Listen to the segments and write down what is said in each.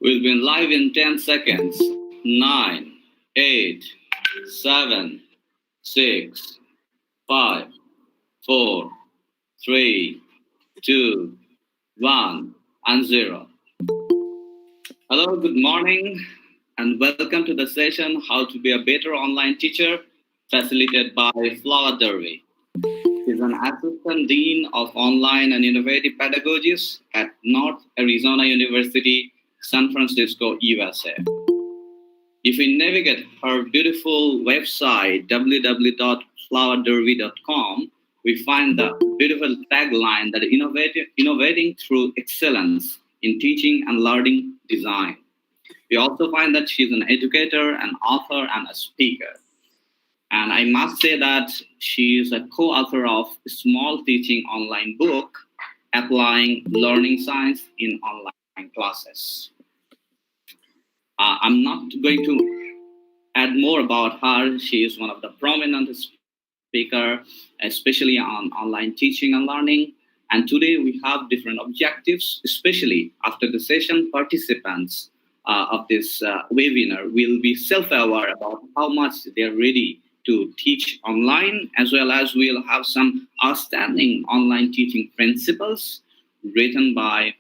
We'll be live in 10 seconds. 9, 8, 7, 6, 5, 4, 3, 2, 1, and 0. Hello, good morning, and welcome to the session How to Be a Better Online Teacher, facilitated by Darby. She's an Assistant Dean of Online and Innovative Pedagogies at North Arizona University, San Francisco, USA. If we navigate her beautiful website, www.flowerderby.com, we find the beautiful tagline that innovating through excellence in teaching and learning design. We also find that she's an educator, an author, and a speaker. And I must say that she is a co-author of a small teaching online book, Applying Learning Science in Online Classes. I'm not going to add more about her. She is one of the prominent speakers, especially on online teaching and learning. And today we have different objectives, especially after the session participants of this webinar will be self-aware about how much they're ready to teach online, as well as we'll have some outstanding online teaching principles written by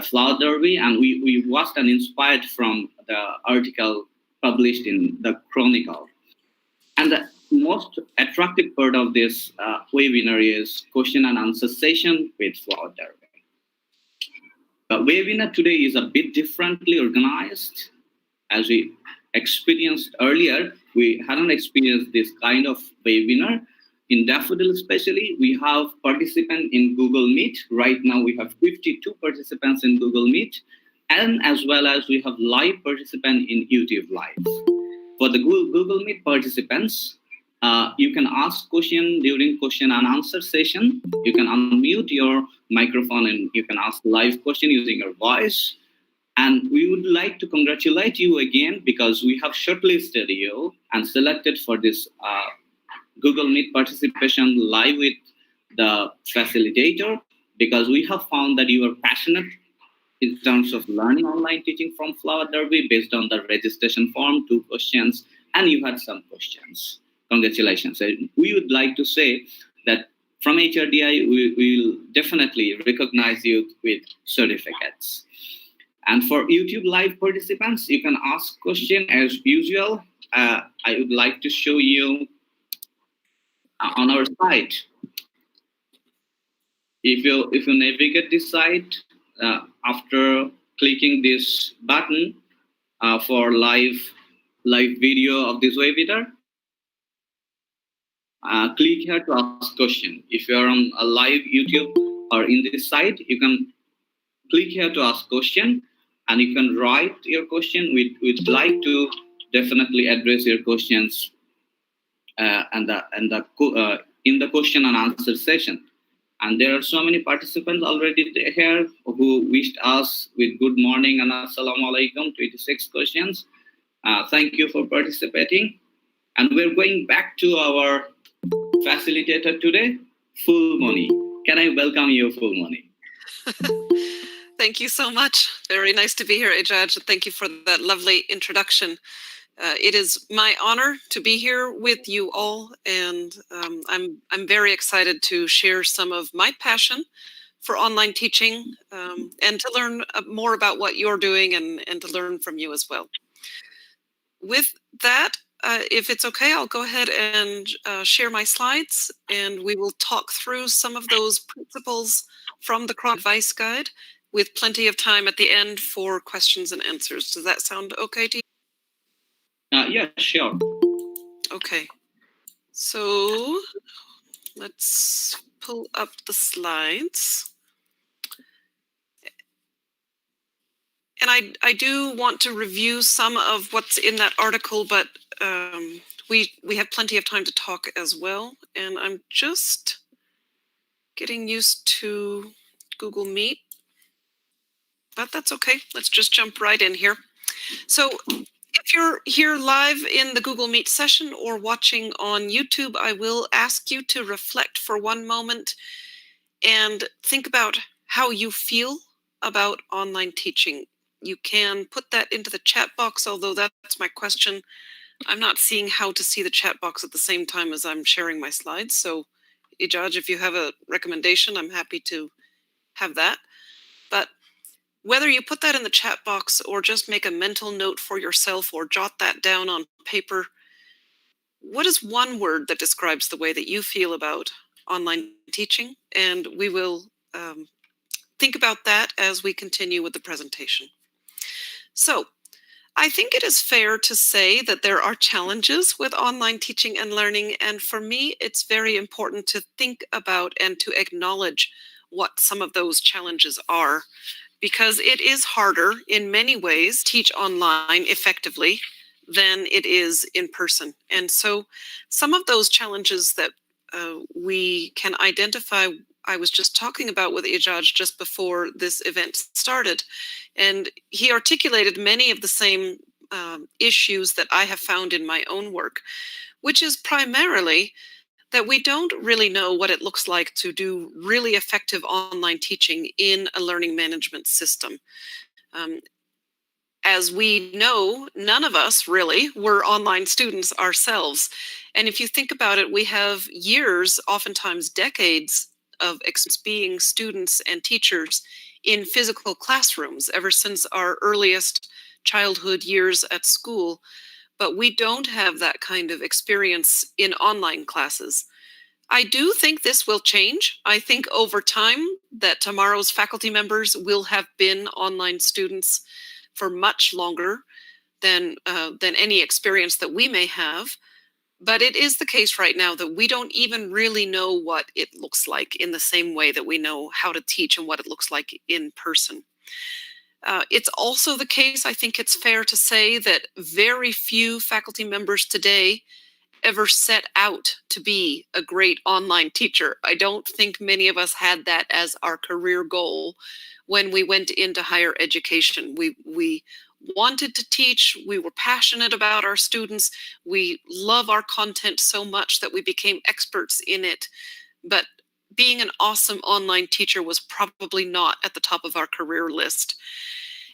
Flower Darby, and we watched and inspired from the article published in the Chronicle. And the most attractive part of this webinar is question and answer session with Flower Darby. The webinar today is a bit differently organized. As we experienced earlier, we hadn't experienced this kind of webinar. In Daffodil especially, we have participants in Google Meet. Right now we have 52 participants in Google Meet, and as well as we have live participants in YouTube Live. For the Google Meet participants, you can ask questions during question and answer session. You can unmute your microphone and you can ask live question using your voice. And we would like to congratulate you again because we have shortlisted you and selected for this Google Meet participation live with the facilitator, because we have found that you are passionate in terms of learning online teaching from Flower Darby based on the registration form, 2 questions, and you had some questions. Congratulations. We would like to say that from HRDI, we will definitely recognize you with certificates. And for YouTube Live participants, you can ask question as usual. I would like to show you on our site. If you navigate this site, after clicking this button for live video of this webinar, click here to ask question. If you are on a live YouTube or in this site, you can click here to ask question, and you can write your question. We'd like to definitely address your questions in the question and answer session. And there are so many participants already here who wished us with good morning and assalamu alaikum, 26 questions. Thank you for participating. And we're going back to our facilitator today, Full Money. Can I welcome you, Full Money? Thank you so much. Very nice to be here, Ejaj. Thank you for that lovely introduction. It is my honor to be here with you all, and I'm very excited to share some of my passion for online teaching and to learn more about what you're doing and to learn from you as well. With that, if it's okay, I'll go ahead and share my slides, and we will talk through some of those principles from the Chronic Advice Guide, with plenty of time at the end for questions and answers. Does that sound okay to you? Yeah, sure. Okay. So let's pull up the slides. And I do want to review some of what's in that article, but we have plenty of time to talk as well. And I'm just getting used to Google Meet. But that's okay. Let's just jump right in here. So if you're here live in the Google Meet session or watching on YouTube, I will ask you to reflect for one moment and think about how you feel about online teaching. you can put that into the chat box, although that's my question. I'm not seeing how to see the chat box at the same time as I'm sharing my slides. So, Ijaj, if you have a recommendation, I'm happy to have that. But whether you put that in the chat box or just make a mental note for yourself or jot that down on paper, what is one word that describes the way that you feel about online teaching? And we will think about that as we continue with the presentation. So, I think it is fair to say that there are challenges with online teaching and learning, and for me, it's very important to think about and to acknowledge what some of those challenges are, because it is harder in many ways to teach online effectively than it is in person. And so some of those challenges that we can identify, I was just talking about with Ijaj just before this event started, and he articulated many of the same issues that I have found in my own work, which is primarily that we don't really know what it looks like to do really effective online teaching in a learning management system. Um, as we know, none of us really were online students ourselves. And if you think about it, we have years, oftentimes decades, of being students and teachers in physical classrooms ever since our earliest childhood years at school. But we don't have that kind of experience in online classes. I do think this will change. I think over time that tomorrow's faculty members will have been online students for much longer than any experience that we may have. But it is the case right now that we don't even really know what it looks like in the same way that we know how to teach and what it looks like in person. It's also the case, I think it's fair to say, that very few faculty members today ever set out to be a great online teacher. I don't think many of us had that as our career goal when we went into higher education. We wanted to teach, we were passionate about our students, we love our content so much that we became experts in it. But being an awesome online teacher was probably not at the top of our career list.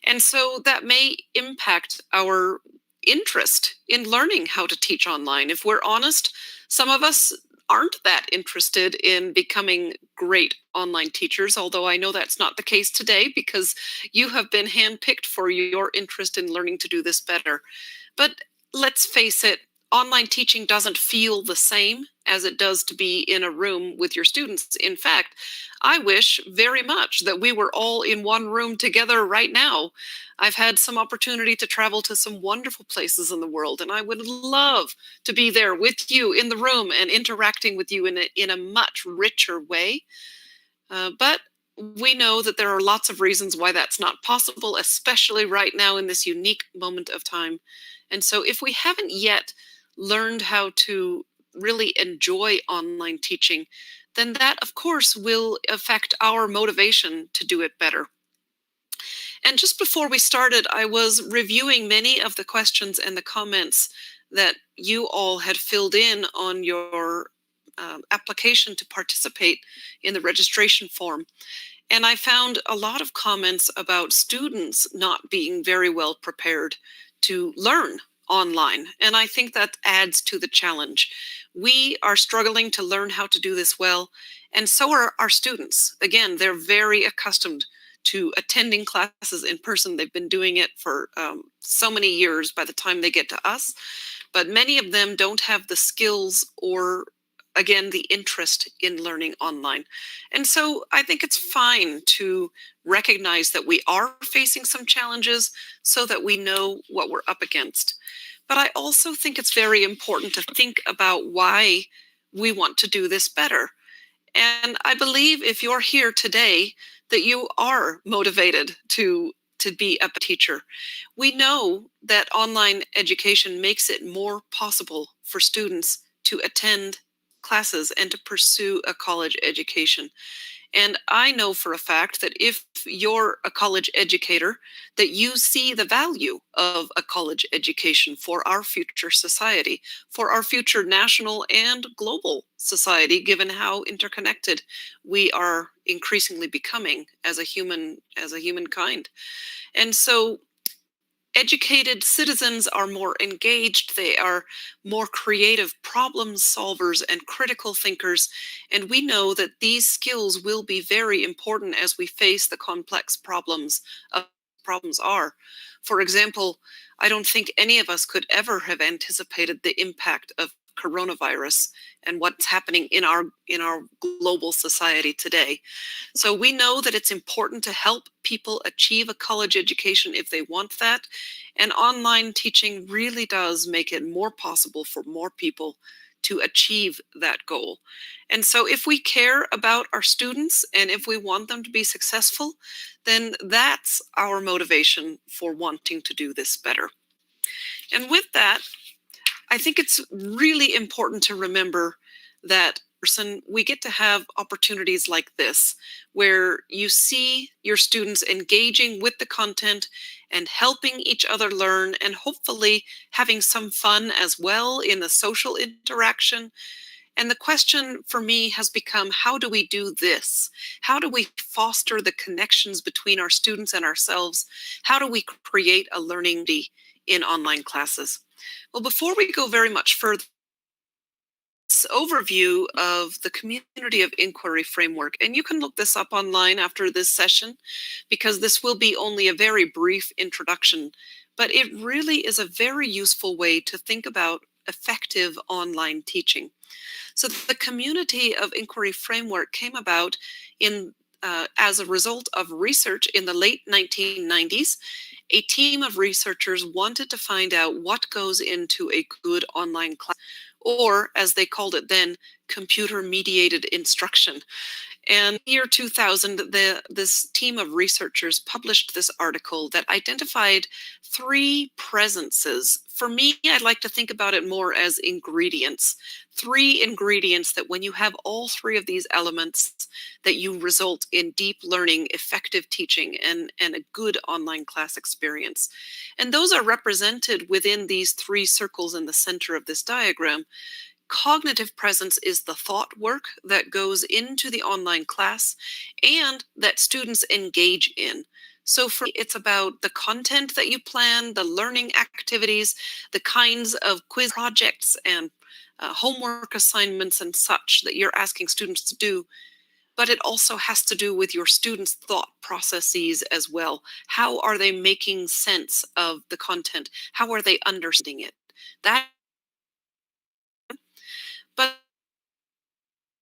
And so that may impact our interest in learning how to teach online. If we're honest, some of us aren't that interested in becoming great online teachers, although I know that's not the case today because you have been handpicked for your interest in learning to do this better. But let's face it, online teaching doesn't feel the same as it does to be in a room with your students. In fact, I wish very much that we were all in one room together right now. I've had some opportunity to travel to some wonderful places in the world, and I would love to be there with you in the room and interacting with you in a much richer way. But we know that there are lots of reasons why that's not possible, especially right now in this unique moment of time. And so if we haven't yet learned how to really enjoy online teaching, then that, of course, will affect our motivation to do it better. And just before we started, I was reviewing many of the questions and the comments that you all had filled in on your application to participate in the registration form. And I found a lot of comments about students not being very well prepared to learn online. And I think that adds to the challenge. We are struggling to learn how to do this well, and so are our students. Again, they're very accustomed to attending classes in person. They've been doing it for so many years by the time they get to us, but many of them don't have the skills or, again, the interest in learning online. And so I think it's fine to recognize that we are facing some challenges so that we know what we're up against. But I also think it's very important to think about why we want to do this better. And I believe if you're here today, that you are motivated to be a teacher. We know that online education makes it more possible for students to attend classes and to pursue a college education. And I know for a fact that if you're a college educator, that you see the value of a college education for our future society, for our future national and global society, given how interconnected we are increasingly becoming as a humankind. And so educated citizens are more engaged, they are more creative problem solvers and critical thinkers, and we know that these skills will be very important as we face the complex problems are. For example, I don't think any of us could ever have anticipated the impact of coronavirus and what's happening in our global society today. So we know that it's important to help people achieve a college education if they want that. And online teaching really does make it more possible for more people to achieve that goal. And so if we care about our students and if we want them to be successful, then that's our motivation for wanting to do this better. And with that, I think it's really important to remember that we get to have opportunities like this, where you see your students engaging with the content and helping each other learn and hopefully having some fun as well in the social interaction. And the question for me has become, how do we do this? How do we foster the connections between our students and ourselves? How do we create a learning in online classes? Well, before we go very much further, this overview of the community of inquiry framework, and you can look this up online after this session, because this will be only a very brief introduction, but it really is a very useful way to think about effective online teaching. So the community of inquiry framework came about as a result of research in the late 1990s. A team of researchers wanted to find out what goes into a good online class, or as they called it then, computer-mediated instruction. And in the year 2000, this team of researchers published this article that identified 3 presences. For me, I'd like to think about it more as ingredients. 3 ingredients that when you have all 3 of these elements, that you result in deep learning, effective teaching, and a good online class experience. And those are represented within these 3 circles in the center of this diagram. Cognitive presence is the thought work that goes into the online class and that students engage in. So for me, it's about the content that you plan, the learning activities, the kinds of quiz projects and homework assignments and such that you're asking students to do. But it also has to do with your students' thought processes as well. How are they making sense of the content? How are they understanding it? That but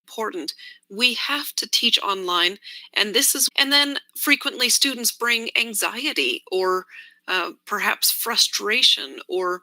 important. We have to teach online, and then frequently students bring anxiety or perhaps frustration or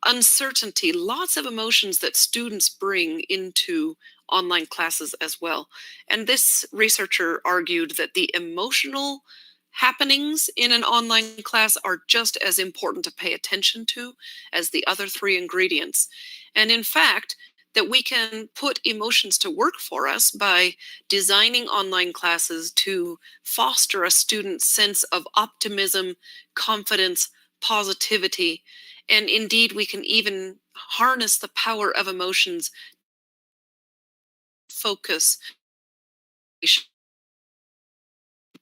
uncertainty, lots of emotions that students bring into online classes as well. And this researcher argued that the emotional happenings in an online class are just as important to pay attention to as the other 3 ingredients. And in fact, that we can put emotions to work for us by designing online classes to foster a student's sense of optimism, confidence, positivity, and indeed we can even harness the power of emotions, focus,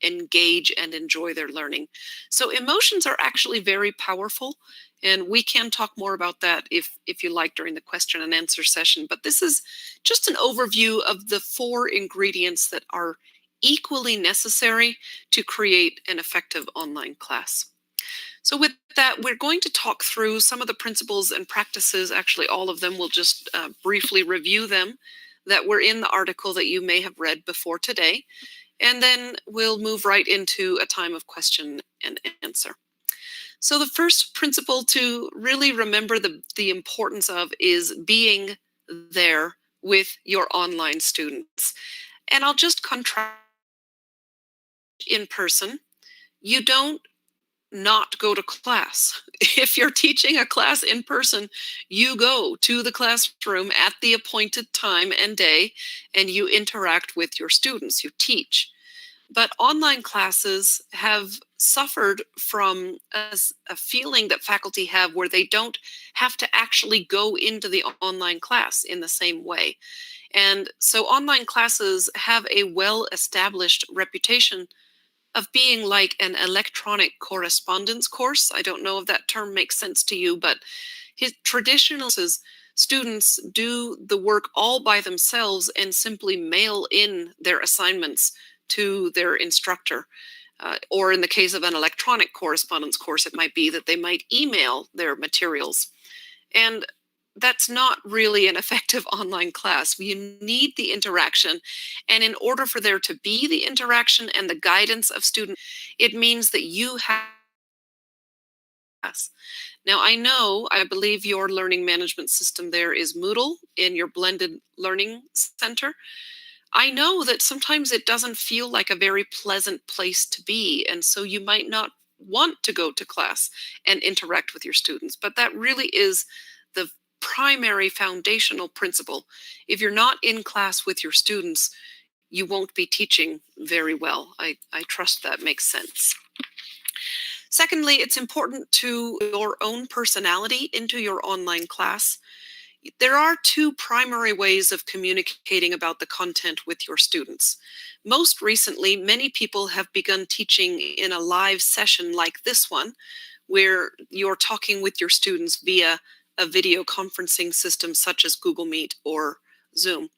engage, and enjoy their learning. So emotions are actually very powerful, and we can talk more about that if you like during the question and answer session. But this is just an overview of the 4 ingredients that are equally necessary to create an effective online class. So with that, we're going to talk through some of the principles and practices, actually all of them. We'll just briefly review them that were in the article that you may have read before today. And then we'll move right into a time of question and answer. So the first principle to really remember the importance of is being there with your online students. And I'll just contrast in person. You don't not go to class. If you're teaching a class in person, you go to the classroom at the appointed time and day, and you interact with your students, you teach. But online classes have suffered from a feeling that faculty have where they don't have to actually go into the online class in the same way. And so online classes have a well-established reputation of being like an electronic correspondence course. I don't know if that term makes sense to you, but traditional students do the work all by themselves and simply mail in their assignments to their instructor. Or in the case of an electronic correspondence course, it might be that they might email their materials. And that's not really an effective online class. You need the interaction. And in order for there to be the interaction and the guidance of students, it means that you have. Now, I believe your learning management system there is Moodle in your blended learning center. I know that sometimes it doesn't feel like a very pleasant place to be. And so you might not want to go to class and interact with your students, but that really is the primary foundational principle. If you're not in class with your students, you won't be teaching very well. I trust that makes sense. Secondly, it's important to your own personality into your online class. There are two primary ways of communicating about the content with your students. Most recently, many people have begun teaching in a live session like this one, where you're talking with your students via a video conferencing system such as Google Meet or Zoom.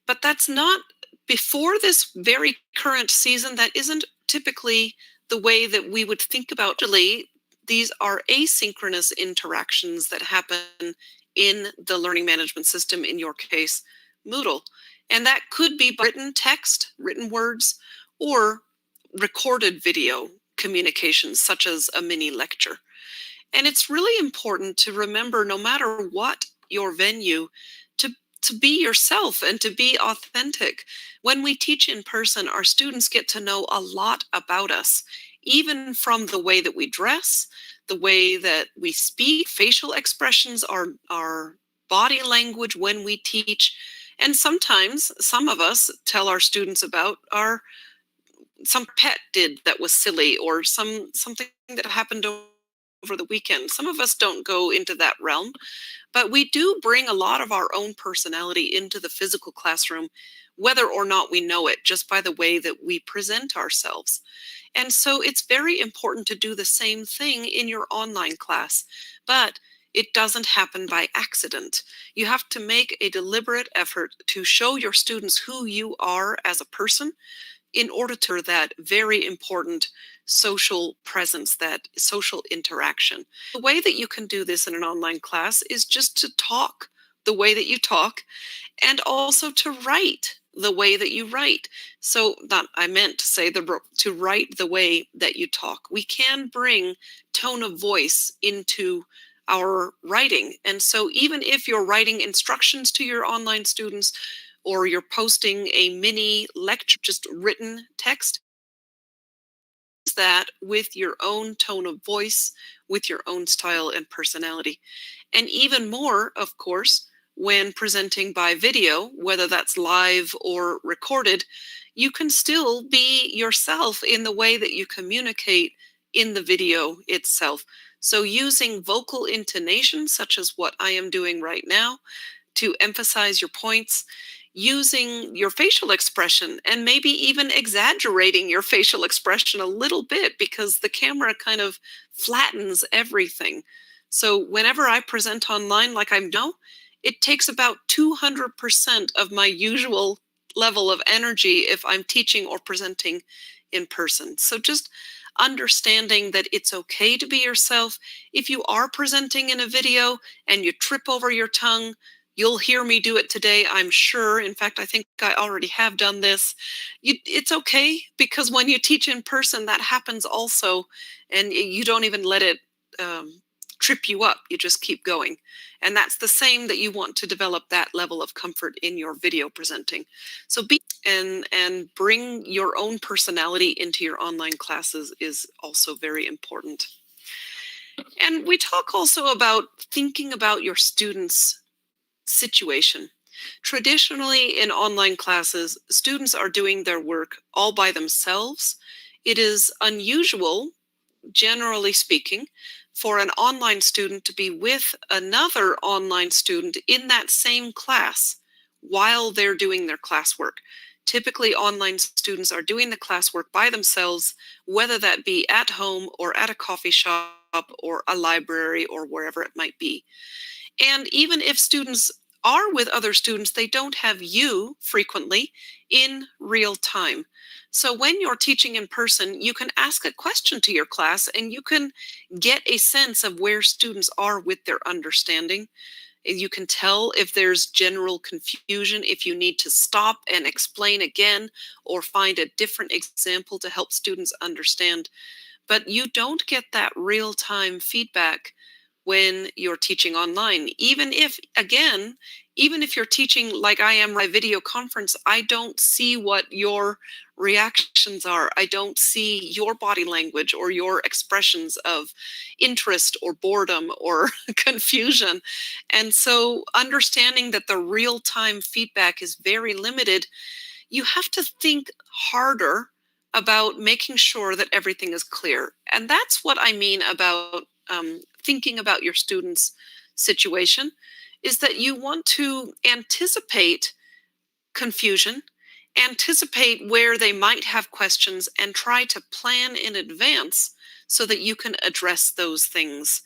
But that's not, before this very current season, that isn't typically the way that we would think about. These are asynchronous interactions that happen in the learning management system, in your case, Moodle. And that could be written text, written words, or recorded video communications, such as a mini lecture. And it's really important to remember, no matter what your venue, to be yourself and to be authentic. When we teach in person, our students get to know a lot about us, even from the way that we dress, the way that we speak, facial expressions, our body language when we teach. And sometimes some of us tell our students about some pet did that was silly, or something that happened over the weekend. Some of us don't go into that realm, but we do bring a lot of our own personality into the physical classroom, whether or not we know it, just by the way that we present ourselves. And so it's very important to do the same thing in your online class, but it doesn't happen by accident. You have to make a deliberate effort to show your students who you are as a person in order to that very important social presence, that social interaction. The way that you can do this in an online class is just to talk the way that you talk, and also to write the way that you write. So I meant to say to write the way that you talk. We can bring tone of voice into our writing. And so even if you're writing instructions to your online students, or you're posting a mini lecture, just written text, that with your own tone of voice, with your own style and personality. And even more, of course, when presenting by video, whether that's live or recorded, you can still be yourself in the way that you communicate in the video itself. So using vocal intonation, such as what I am doing right now, to emphasize your points, using your facial expression, and maybe even exaggerating your facial expression a little bit, because the camera kind of flattens everything. So whenever I present online, like I know, it takes about 200% of my usual level of energy if I'm teaching or presenting in person. So just understanding that it's okay to be yourself. If you are presenting in a video and you trip over your tongue, you'll hear me do it today, I'm sure. In fact, I think I already have done this. It's okay, because when you teach in person, that happens also, and you don't even let it trip you up. You just keep going. And that's the same that you want to develop that level of comfort in your video presenting. So be and bring your own personality into your online classes is also very important. And we talk also about thinking about your students' situation. Traditionally, in online classes, students are doing their work all by themselves. It is unusual, generally speaking, for an online student to be with another online student in that same class while they're doing their classwork. Typically, online students are doing the classwork by themselves, whether that be at home or at a coffee shop or a library or wherever it might be. And even if students are with other students, they don't have you frequently in real time. So when you're teaching in person, you can ask a question to your class and you can get a sense of where students are with their understanding. You can tell if there's general confusion, if you need to stop and explain again or find a different example to help students understand. But you don't get that real-time feedback when you're teaching online. Even if you're teaching like I am by video conference, I don't see what your reactions are. I don't see your body language or your expressions of interest or boredom or confusion. And so understanding that the real-time feedback is very limited, you have to think harder about making sure that everything is clear. And that's what I mean about thinking about your students' situation, is that you want to anticipate confusion, anticipate where they might have questions, and try to plan in advance so that you can address those things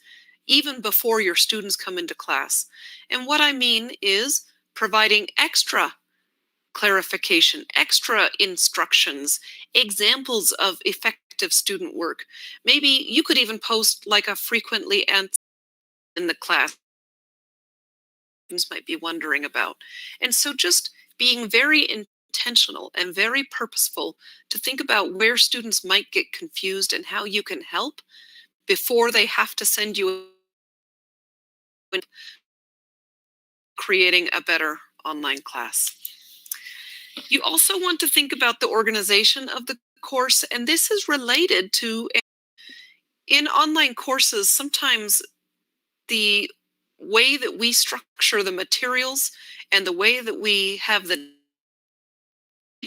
even before your students come into class. And what I mean is providing extra clarification, extra instructions, examples of effective student work. Maybe you could even post like a frequently answered in the class students might be wondering about. And so just being very intentional and very purposeful to think about where students might get confused and how you can help before they have to send you creating a better online class. You also want to think about the organization of the course, and this is related to in online courses, sometimes the way that we structure the materials and the way that we have it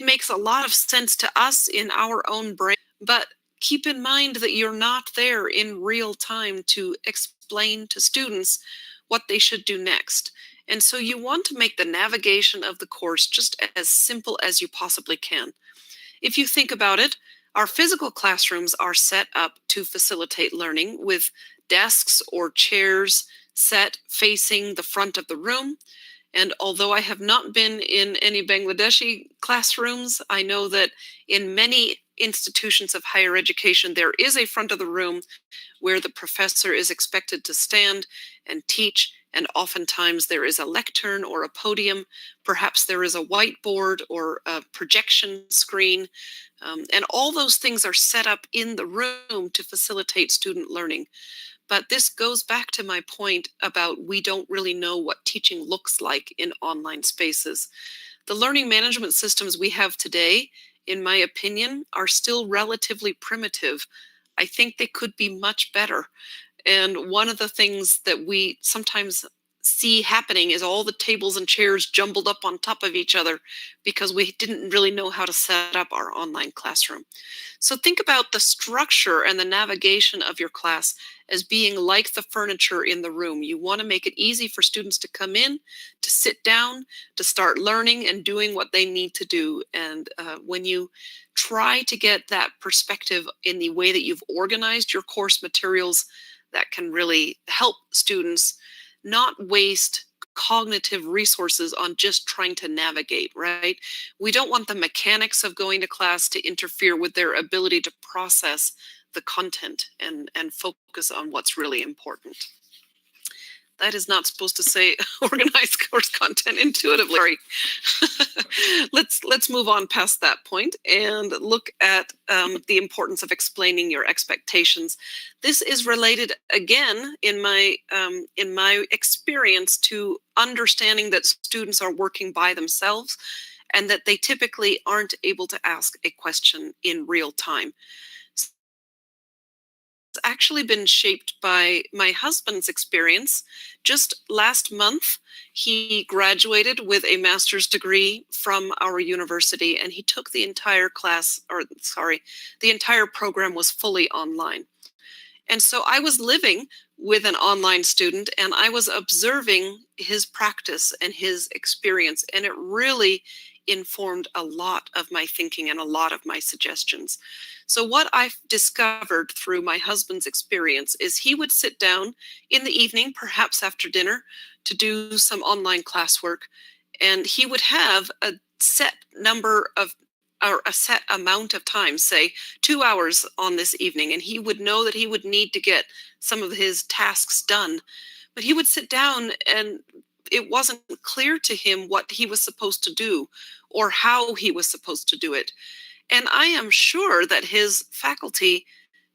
makes a lot of sense to us in our own brain, but keep in mind that you're not there in real time to explain to students what they should do next. And so you want to make the navigation of the course just as simple as you possibly can. If you think about it, our physical classrooms are set up to facilitate learning with desks or chairs set facing the front of the room. And although I have not been in any Bangladeshi classrooms, I know that in many institutions of higher education, there is a front of the room where the professor is expected to stand and teach. And oftentimes there is a lectern or a podium. Perhaps there is a whiteboard or a projection screen. And all those things are set up in the room to facilitate student learning. But this goes back to my point about we don't really know what teaching looks like in online spaces. The learning management systems we have today, in my opinion, are still relatively primitive. I think they could be much better. And one of the things that we sometimes see happening is all the tables and chairs jumbled up on top of each other because we didn't really know how to set up our online classroom. So think about the structure and the navigation of your class as being like the furniture in the room. You want to make it easy for students to come in, to sit down, to start learning and doing what they need to do. And when you try to get that perspective in the way that you've organized your course materials, that can really help students not waste cognitive resources on just trying to navigate, right? We don't want the mechanics of going to class to interfere with their ability to process the content and focus on what's really important. That is not supposed to say organize course content intuitively. Sorry. Let's move on past that point and look at the importance of explaining your expectations. This is related again in my experience to understanding that students are working by themselves and that they typically aren't able to ask a question in real time. It's actually been shaped by my husband's experience. Just last month, he graduated with a master's degree from our university, and he took the entire the entire program was fully online. And so I was living with an online student and I was observing his practice and his experience, and it really informed a lot of my thinking and a lot of my suggestions. So what I've discovered through my husband's experience is he would sit down in the evening, perhaps after dinner, to do some online classwork, and he would have a set number of or a set amount of time, say 2 hours on this evening, and he would know that he would need to get some of his tasks done. But he would sit down and it wasn't clear to him what he was supposed to do or how he was supposed to do it. And I am sure that his faculty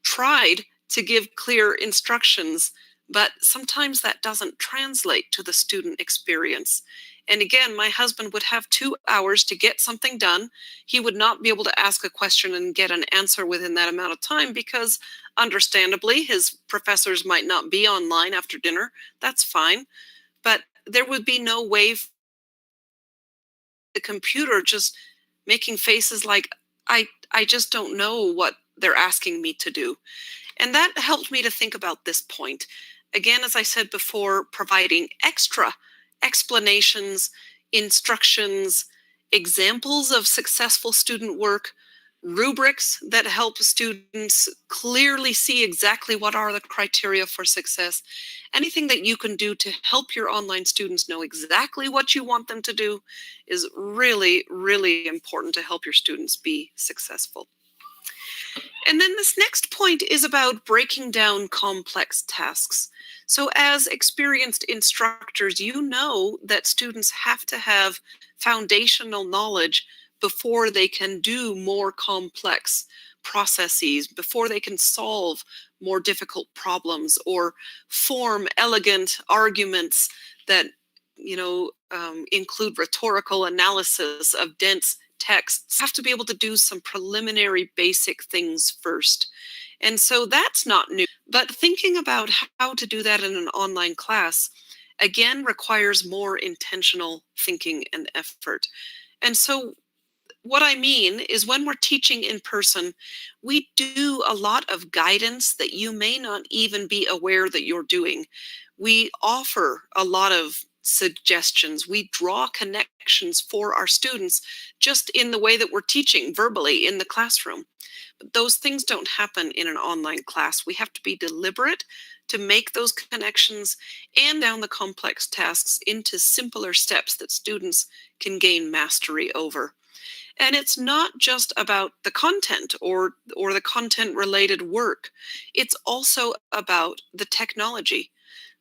tried to give clear instructions, but sometimes that doesn't translate to the student experience. And again, my husband would have 2 hours to get something done. He would not be able to ask a question and get an answer within that amount of time because, understandably, his professors might not be online after dinner. That's fine. But there would be no way for the computer just making faces like, I just don't know what they're asking me to do. And that helped me to think about this point. Again, as I said before, providing extra explanations, instructions, examples of successful student work, rubrics that help students clearly see exactly what are the criteria for success. Anything that you can do to help your online students know exactly what you want them to do is really, really important to help your students be successful. And then this next point is about breaking down complex tasks. So as experienced instructors, you know that students have to have foundational knowledge before they can do more complex processes, before they can solve more difficult problems or form elegant arguments that include rhetorical analysis of dense texts. Have to be able to do some preliminary basic things first. And so that's not new, but thinking about how to do that in an online class, again, requires more intentional thinking and effort. And so what I mean is when we're teaching in person, we do a lot of guidance that you may not even be aware that you're doing. We offer a lot of suggestions. We draw connections for our students just in the way that we're teaching verbally in the classroom. But those things don't happen in an online class. We have to be deliberate to make those connections and down the complex tasks into simpler steps that students can gain mastery over. And it's not just about the content or the content related work. It's also about the technology.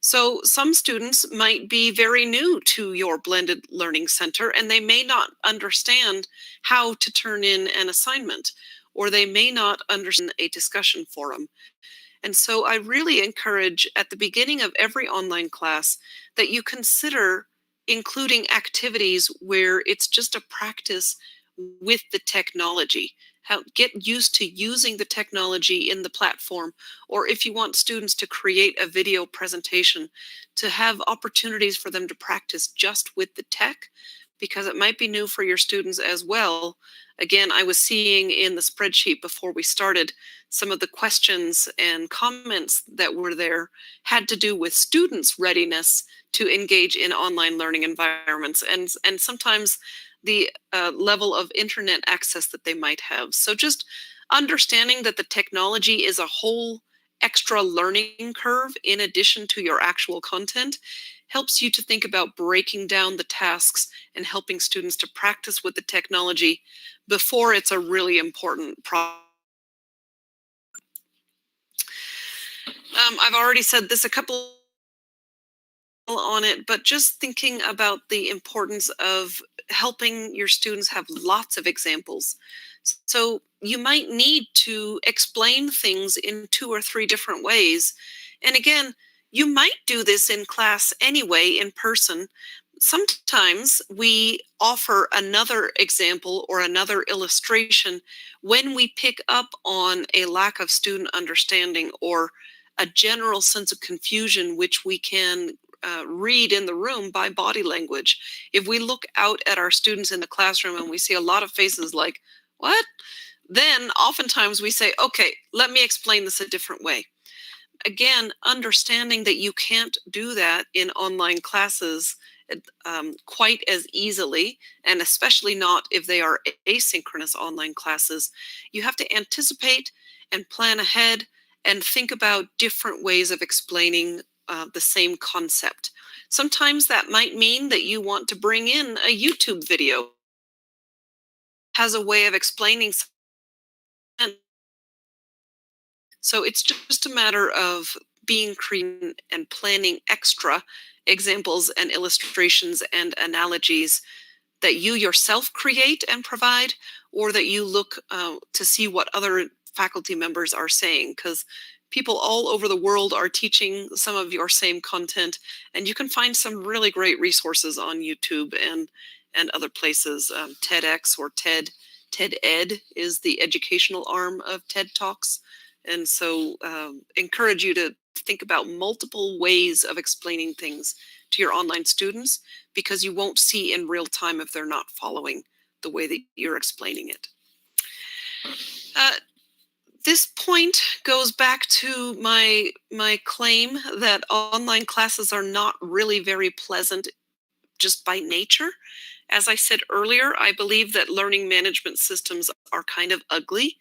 So some students might be very new to your blended learning center and they may not understand how to turn in an assignment, or they may not understand a discussion forum. And so I really encourage at the beginning of every online class that you consider including activities where it's just a practice with the technology. Get used to using the technology in the platform, or if you want students to create a video presentation, to have opportunities for them to practice just with the tech, because it might be new for your students as well. Again, I was seeing in the spreadsheet before we started, some of the questions and comments that were there had to do with students' readiness to engage in online learning environments, and sometimes the level of internet access that they might have. So just understanding that the technology is a whole extra learning curve in addition to your actual content helps you to think about breaking down the tasks and helping students to practice with the technology before it's a really important problem. I've already said this a couple on it, but just thinking about the importance of helping your students have lots of examples. So you might need to explain things in 2 or 3 different ways. And again, you might do this in class anyway, in person. Sometimes we offer another example or another illustration when we pick up on a lack of student understanding or a general sense of confusion, which we can read in the room by body language. If we look out at our students in the classroom and we see a lot of faces like, what? Then oftentimes we say, okay, let me explain this a different way. Again, understanding that you can't do that in online classes quite as easily, and especially not if they are asynchronous online classes. You have to anticipate and plan ahead and think about different ways of explaining the same concept. Sometimes that might mean that you want to bring in a YouTube video has a way of explaining something. So it's just a matter of being creative and planning extra examples and illustrations and analogies that you yourself create and provide, or that you look to see what other faculty members are saying, because people all over the world are teaching some of your same content, and you can find some really great resources on YouTube and other places. TEDx or TED Ed is the educational arm of TED Talks. And so encourage you to think about multiple ways of explaining things to your online students, because you won't see in real time if they're not following the way that you're explaining it. This point goes back to my claim that online classes are not really very pleasant just by nature. As I said earlier, I believe that learning management systems are kind of ugly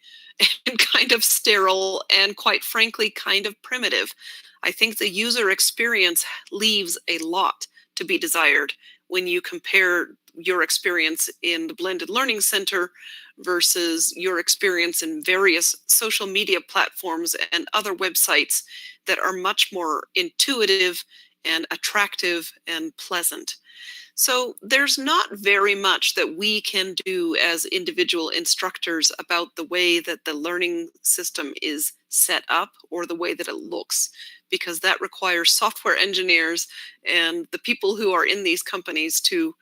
and kind of sterile and, quite frankly, kind of primitive. I think the user experience leaves a lot to be desired when you compare your experience in the Blended Learning Center versus your experience in various social media platforms and other websites that are much more intuitive and attractive and pleasant. So there's not very much that we can do as individual instructors about the way that the learning system is set up or the way that it looks, because that requires software engineers and the people who are in these companies to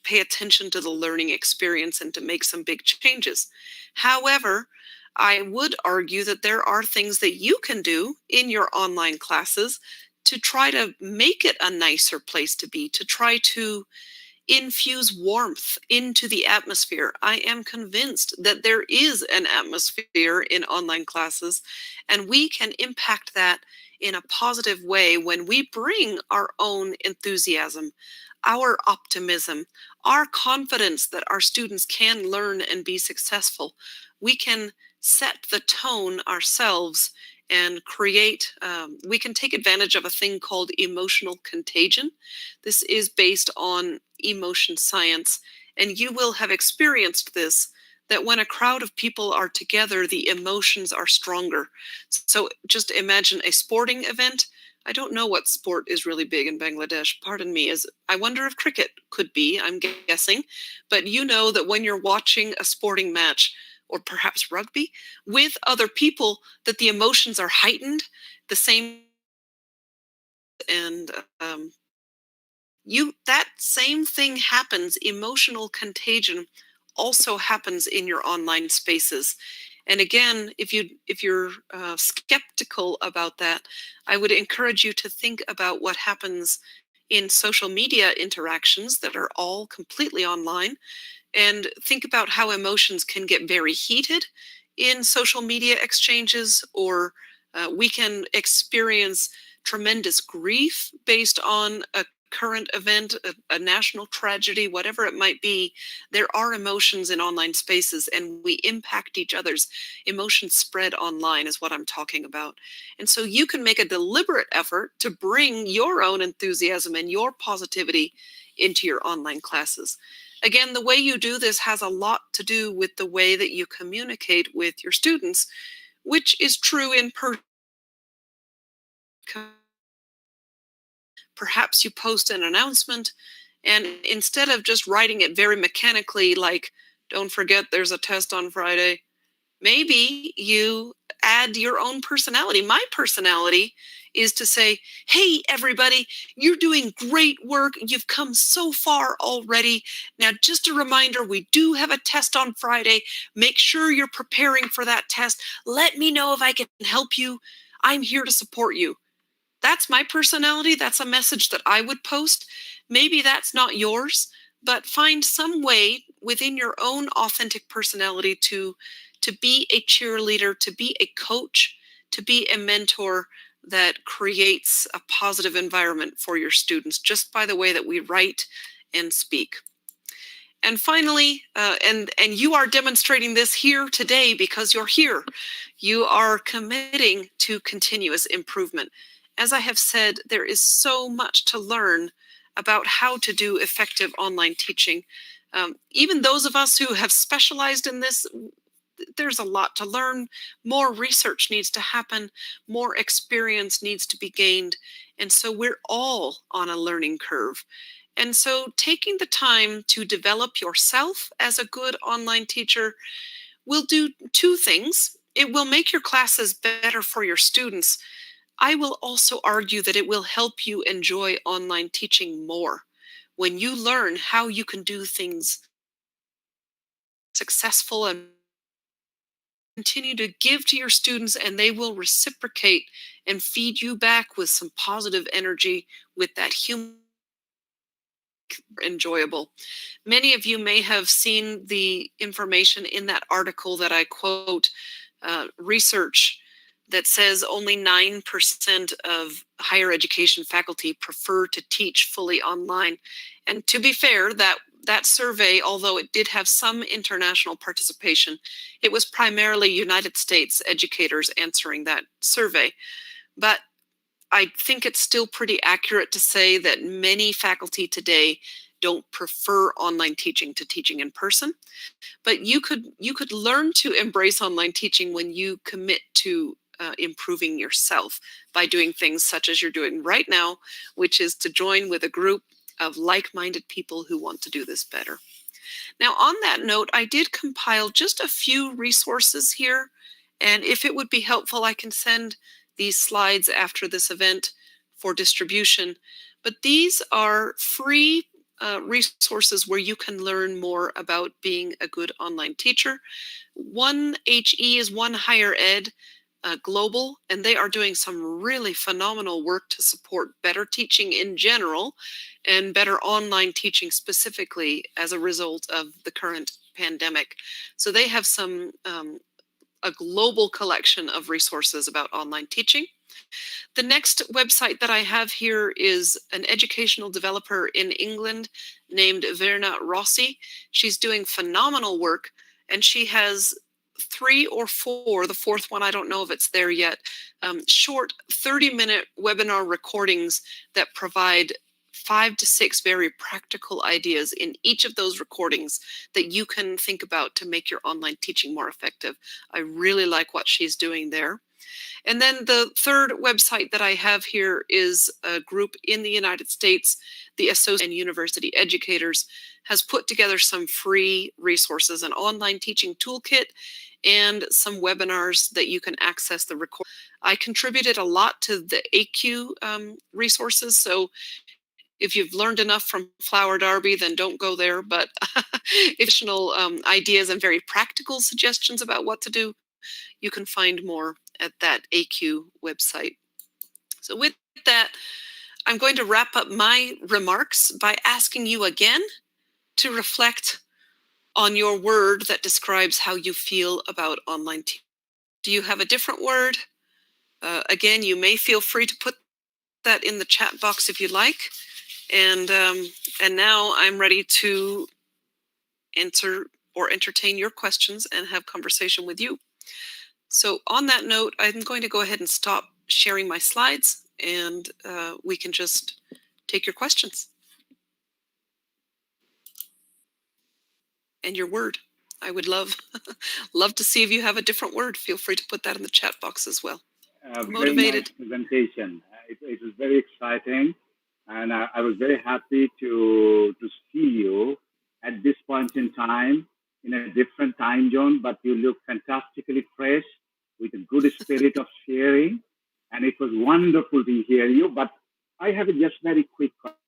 pay attention to the learning experience and to make some big changes. However, I would argue that there are things that you can do in your online classes to try to make it a nicer place to be, to try to infuse warmth into the atmosphere. I am convinced that there is an atmosphere in online classes, and we can impact that in a positive way when we bring our own enthusiasm, our optimism, our confidence that our students can learn and be successful. We can set the tone ourselves and create, we can take advantage of a thing called emotional contagion. This is based on emotion science, and you will have experienced this, that when a crowd of people are together, the emotions are stronger. So just imagine a sporting event. I don't know what sport is really big in Bangladesh. Pardon me, I wonder if cricket could be, I'm guessing. But you know that when you're watching a sporting match, or perhaps rugby, with other people, that the emotions are heightened, the same, and that same thing happens. Emotional contagion also happens in your online spaces. And again, if you're skeptical about that, I would encourage you to think about what happens in social media interactions that are all completely online, and think about how emotions can get very heated in social media exchanges, or we can experience tremendous grief based on a current event, a national tragedy, whatever it might be. There are emotions in online spaces, and we impact each other's emotions. Spread online is what I'm talking about. And so you can make a deliberate effort to bring your own enthusiasm and your positivity into your online classes. Again, the way you do this has a lot to do with the way that you communicate with your students, which is true in person. perhaps you post an announcement, and instead of just writing it very mechanically, like, don't forget there's a test on Friday, maybe you add your own personality. My personality is to say, hey, everybody, you're doing great work. You've come so far already. Now, just a reminder, we do have a test on Friday. Make sure you're preparing for that test. Let me know if I can help you. I'm here to support you. That's my personality. That's a message that I would post. Maybe that's not yours, but find some way within your own authentic personality to be a cheerleader, to be a coach, to be a mentor that creates a positive environment for your students just by the way that we write and speak. And finally, and you are demonstrating this here today because you're here. You are committing to continuous improvement. As I have said, there is so much to learn about how to do effective online teaching. Even those of us who have specialized in this, there's a lot to learn. More research needs to happen. More experience needs to be gained. And so we're all on a learning curve. And so taking the time to develop yourself as a good online teacher will do two things. It will make your classes better for your students. I will also argue that it will help you enjoy online teaching more. When you learn how you can do things successful and continue to give to your students, and they will reciprocate and feed you back with some positive energy, with that human enjoyable. Many of you may have seen the information in that article that I quote, research that says only 9% of higher education faculty prefer to teach fully online. And to be fair, that survey, although it did have some international participation, it was primarily United States educators answering that survey. But I think it's still pretty accurate to say that many faculty today don't prefer online teaching to teaching in person. But you could learn to embrace online teaching when you commit to improving yourself by doing things such as you're doing right now, which is to join with a group of like-minded people who want to do this better. Now, on that note, I did compile just a few resources here, and if it would be helpful, I can send these slides after this event for distribution. But these are free resources where you can learn more about being a good online teacher. One HE is One Higher Ed Global, and they are doing some really phenomenal work to support better teaching in general and better online teaching specifically as a result of the current pandemic. So they have some a global collection of resources about online teaching. The next website that I have here is an educational developer in England named Verna Rossi. She's doing phenomenal work, and she has 3 or 4, the fourth one, I don't know if it's there yet, short 30-minute webinar recordings that provide 5 to 6 very practical ideas in each of those recordings that you can think about to make your online teaching more effective. I really like what she's doing there. And then the third website that I have here is a group in the United States, the Association of University Educators, has put together some free resources, an online teaching toolkit, and some webinars that you can access the record. I contributed a lot to the AQ resources, so if you've learned enough from Flower Darby, then don't go there. But additional ideas and very practical suggestions about what to do, you can find more at that AQ website. So with that, I'm going to wrap up my remarks by asking you again to reflect on your word that describes how you feel about online teaching. Do you have a different word? Again, you may feel free to put that in the chat box if you like. And now I'm ready to answer or entertain your questions and have conversation with you. So on that note, I'm going to go ahead and stop sharing my slides, and we can just take your questions. And your word. I would love to see if you have a different word. Feel free to put that in the chat box as well. Motivated. Very nice presentation. It was very exciting. and I was very happy to see you at this point in time in a different time zone, but you look fantastically fresh with a good spirit of sharing, and it was wonderful to hear you. But I have a just very quick question.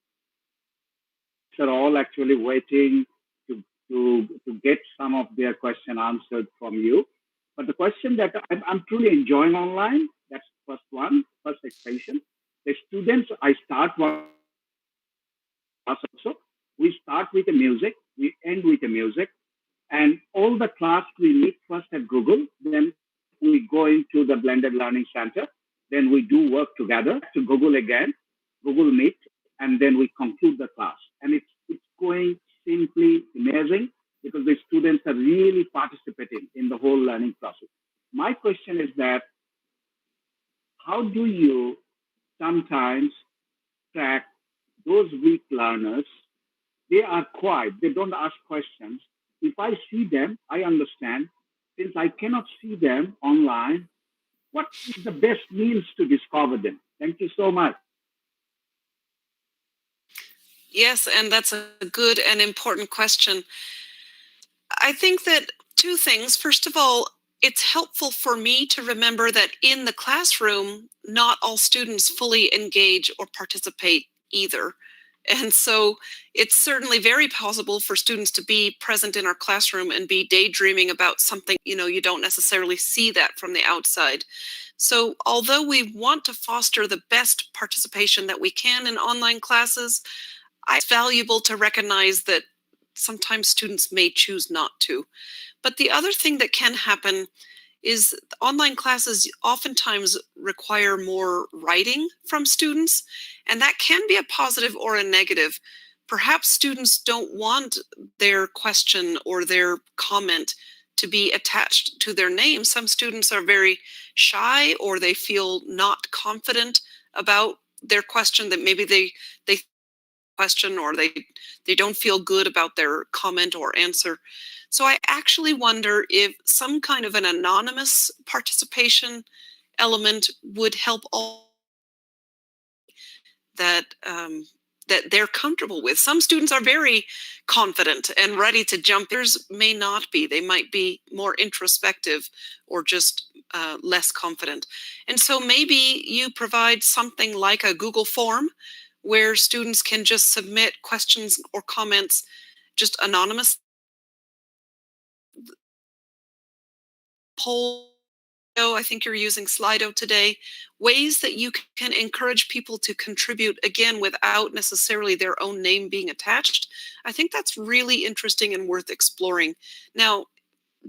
Are all actually waiting to to get some of their question answered from you. But the question that I'm truly enjoying online, that's first one, first expression. The students, I start one class also. We start with the music, we end with the music, and all the class we meet first at Google, then we go into the blended learning center, then we do work together to Google again, Google Meet, and then we conclude the class. And it's going simply amazing because the students are really participating in the whole learning process. My question is that how do you sometimes track those weak learners? They are quiet. They don't ask questions. If I see them, I understand. Since I cannot see them online, what is the best means to discover them? Thank you so much. Yes, and that's a good and important question. I think that two things. First of all, it's helpful for me to remember that in the classroom, not all students fully engage or participate either. And so it's certainly very possible for students to be present in our classroom and be daydreaming about something, you don't necessarily see that from the outside. So although we want to foster the best participation that we can in online classes, it's valuable to recognize that sometimes students may choose not to. But the other thing that can happen is online classes oftentimes require more writing from students, and that can be a positive or a negative. Perhaps students don't want their question or their comment to be attached to their name. Some students are very shy or they feel not confident about their question, that maybe they question or they don't feel good about their comment or answer. So I actually wonder if some kind of an anonymous participation element would help all that that they're comfortable with. Some students are very confident and ready to jump. Others may not be. They might be more introspective or just less confident. And so maybe you provide something like a Google form where students can just submit questions or comments just anonymous. Poll, I think you're using Slido today, ways that you can encourage people to contribute, again, without necessarily their own name being attached. I think that's really interesting and worth exploring. Now,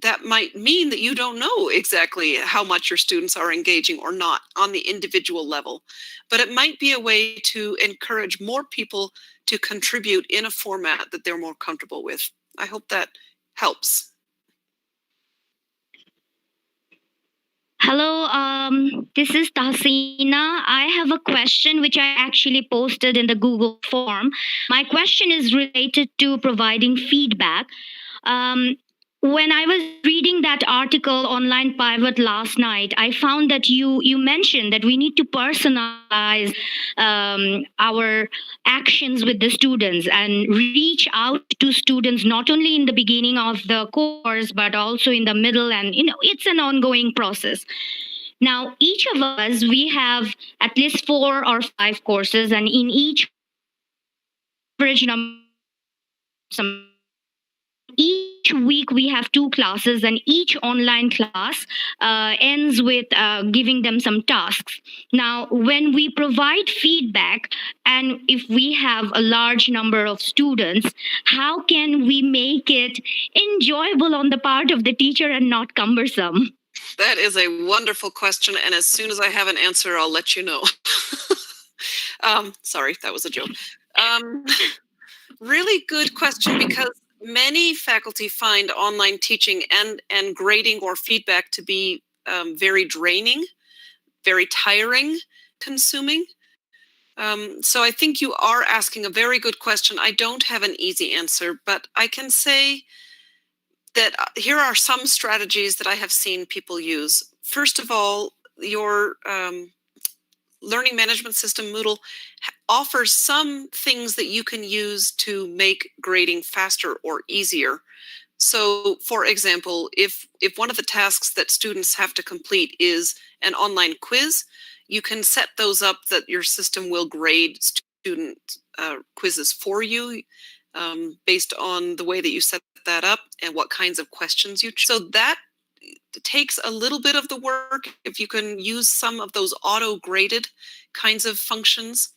that might mean that you don't know exactly how much your students are engaging or not on the individual level, but it might be a way to encourage more people to contribute in a format that they're more comfortable with. I hope that helps. Hello, this is Tahsina. I have a question which I actually posted in the Google form. My question is related to providing feedback. Um, when I was reading that article online pivot last night, I found that you mentioned that we need to personalize our actions with the students and reach out to students not only in the beginning of the course but also in the middle, and it's an ongoing process. Now, each of us, we have at least 4 or 5 courses, and in each average number some each week we have 2 classes, and each online class ends with giving them some tasks. Now, when we provide feedback and if we have a large number of students, how can we make it enjoyable on the part of the teacher and not cumbersome? That is a wonderful question, and as soon as I have an answer, I'll let you know. Sorry, that was a joke. Really good question, because many faculty find online teaching and grading or feedback to be very draining, very tiring, consuming. So I think you are asking a very good question. I don't have an easy answer, but I can say that here are some strategies that I have seen people use. First of all, your learning management system, Moodle, offers some things that you can use to make grading faster or easier. So, for example, if one of the tasks that students have to complete is an online quiz, you can set those up that your system will grade student quizzes for you based on the way that you set that up and what kinds of questions you choose. So that takes a little bit of the work if you can use some of those auto-graded kinds of functions.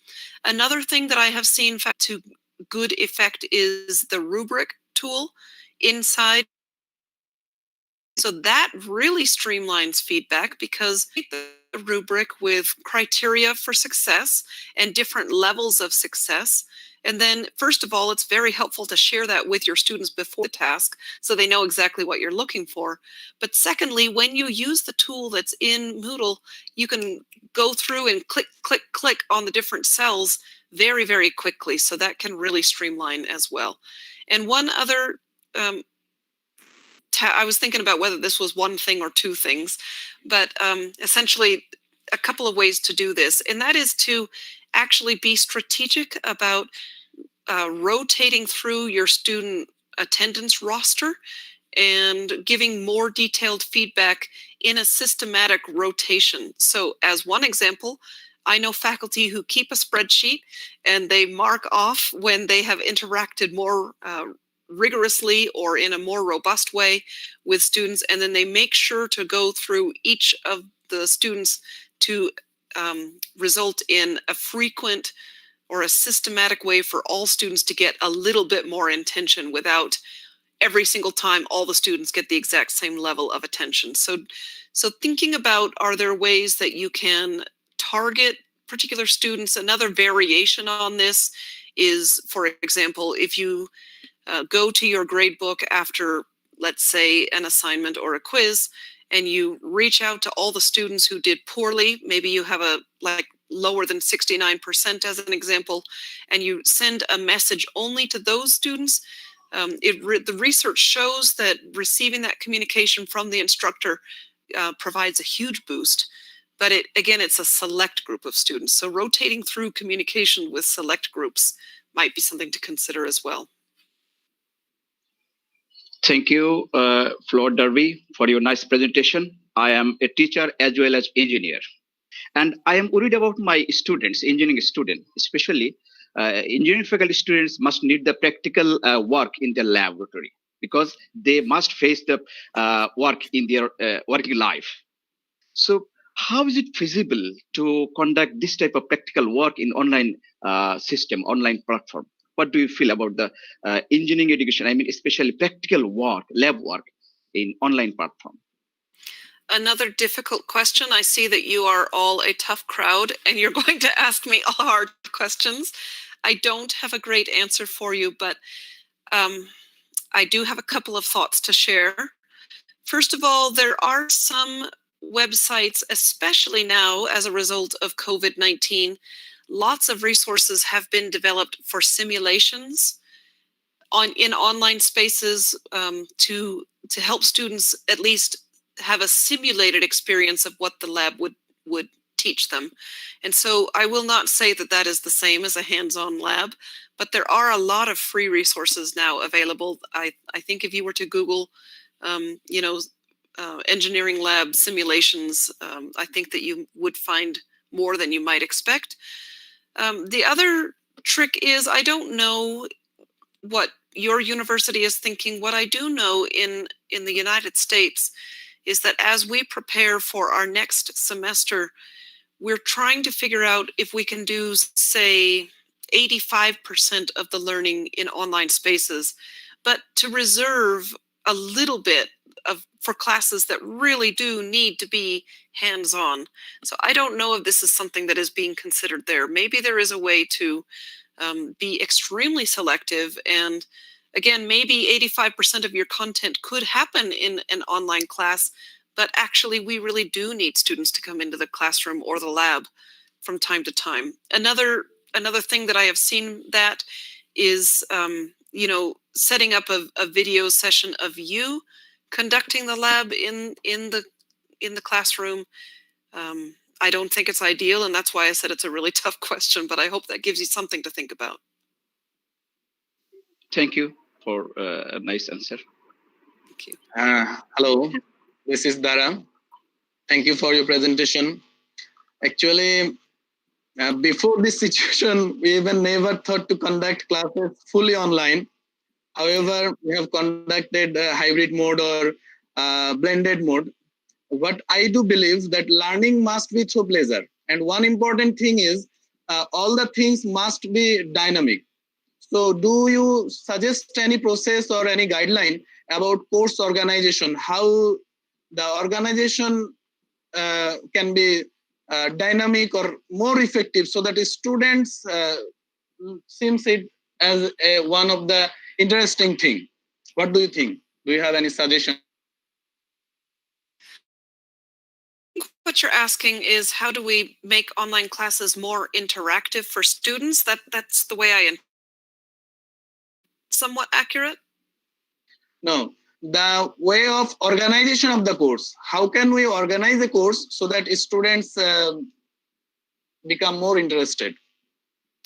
Another thing that I have seen to good effect is the rubric tool inside. So that really streamlines feedback because the rubric with criteria for success and different levels of success. And then, first of all, it's very helpful to share that with your students before the task so they know exactly what you're looking for. But secondly, when you use the tool that's in Moodle, you can go through and click, click, click on the different cells very, very quickly. So that can really streamline as well. And one other I was thinking about whether this was one thing or two things, but essentially a couple of ways to do this. And that is to actually be strategic about rotating through your student attendance roster and giving more detailed feedback in a systematic rotation. So as one example, I know faculty who keep a spreadsheet and they mark off when they have interacted more rigorously or in a more robust way with students, and then they make sure to go through each of the students to result in a frequent or a systematic way for all students to get a little bit more attention without every single time all the students get the exact same level of attention. So thinking about, are there ways that you can target particular students? Another variation on this is, for example, if you go to your grade book after, let's say, an assignment or a quiz, and you reach out to all the students who did poorly. Maybe you have a lower than 69% as an example, and you send a message only to those students. The research shows that receiving that communication from the instructor provides a huge boost. But it's a select group of students. So rotating through communication with select groups might be something to consider as well. Thank you, Floor Darby, for your nice presentation. I am a teacher as well as engineer. And I am worried about my students, engineering students, especially engineering faculty students must need the practical work in their laboratory because they must face the work in their working life. So how is it feasible to conduct this type of practical work in online system, online platform? What do you feel about the engineering education? I mean, especially practical work, lab work in online platform. Another difficult question. I see that you are all a tough crowd and you're going to ask me hard questions. I don't have a great answer for you, but I do have a couple of thoughts to share. First of all, there are some websites, especially now as a result of COVID-19, lots of resources have been developed for simulations in online spaces to help students at least have a simulated experience of what the lab would teach them. And so I will not say that that is the same as a hands-on lab, but there are a lot of free resources now available. I think if you were to Google, engineering lab simulations, I think that you would find more than you might expect. The other trick is, I don't know what your university is thinking. What I do know in the United States is that as we prepare for our next semester, we're trying to figure out if we can do, say, 85% of the learning in online spaces, but to reserve a little bit for classes that really do need to be hands-on. So I don't know if this is something that is being considered there. Maybe there is a way to be extremely selective, and again, maybe 85% of your content could happen in an online class, but actually we really do need students to come into the classroom or the lab from time to time. Another thing that I have seen that is, setting up a video session of you conducting the lab in the classroom. I don't think it's ideal, and that's why I said it's a really tough question, but I hope that gives you something to think about. Thank you for a nice answer. Thank you. Hello, this is Dara. Thank you for your presentation. Actually, before this situation, we even never thought to conduct classes fully online. However, we have conducted a hybrid mode or blended mode. What I do believe that learning must be through pleasure. And one important thing is all the things must be dynamic. So do you suggest any process or any guideline about course organization, how the organization can be dynamic or more effective so that students seems it as one of the interesting thing? What do you think? Do you have any suggestion? What you're asking is, how do we make online classes more interactive for students? That's the way I somewhat accurate? No, the way of organization of the course. How can we organize the course so that students become more interested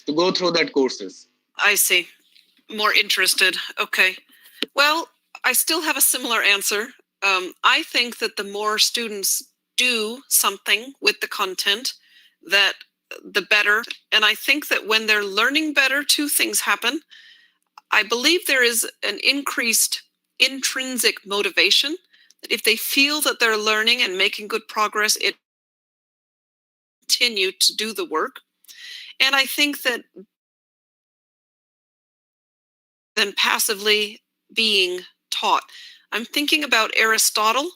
to go through that courses? I see. More interested. Okay. Well, I still have a similar answer. I think that the more students do something with the content, that the better. And I think that when they're learning better, two things happen. I believe there is an increased intrinsic motivation, that if they feel that they're learning and making good progress, it continue to do the work. And I think that then passively being taught. I'm thinking about Aristotle,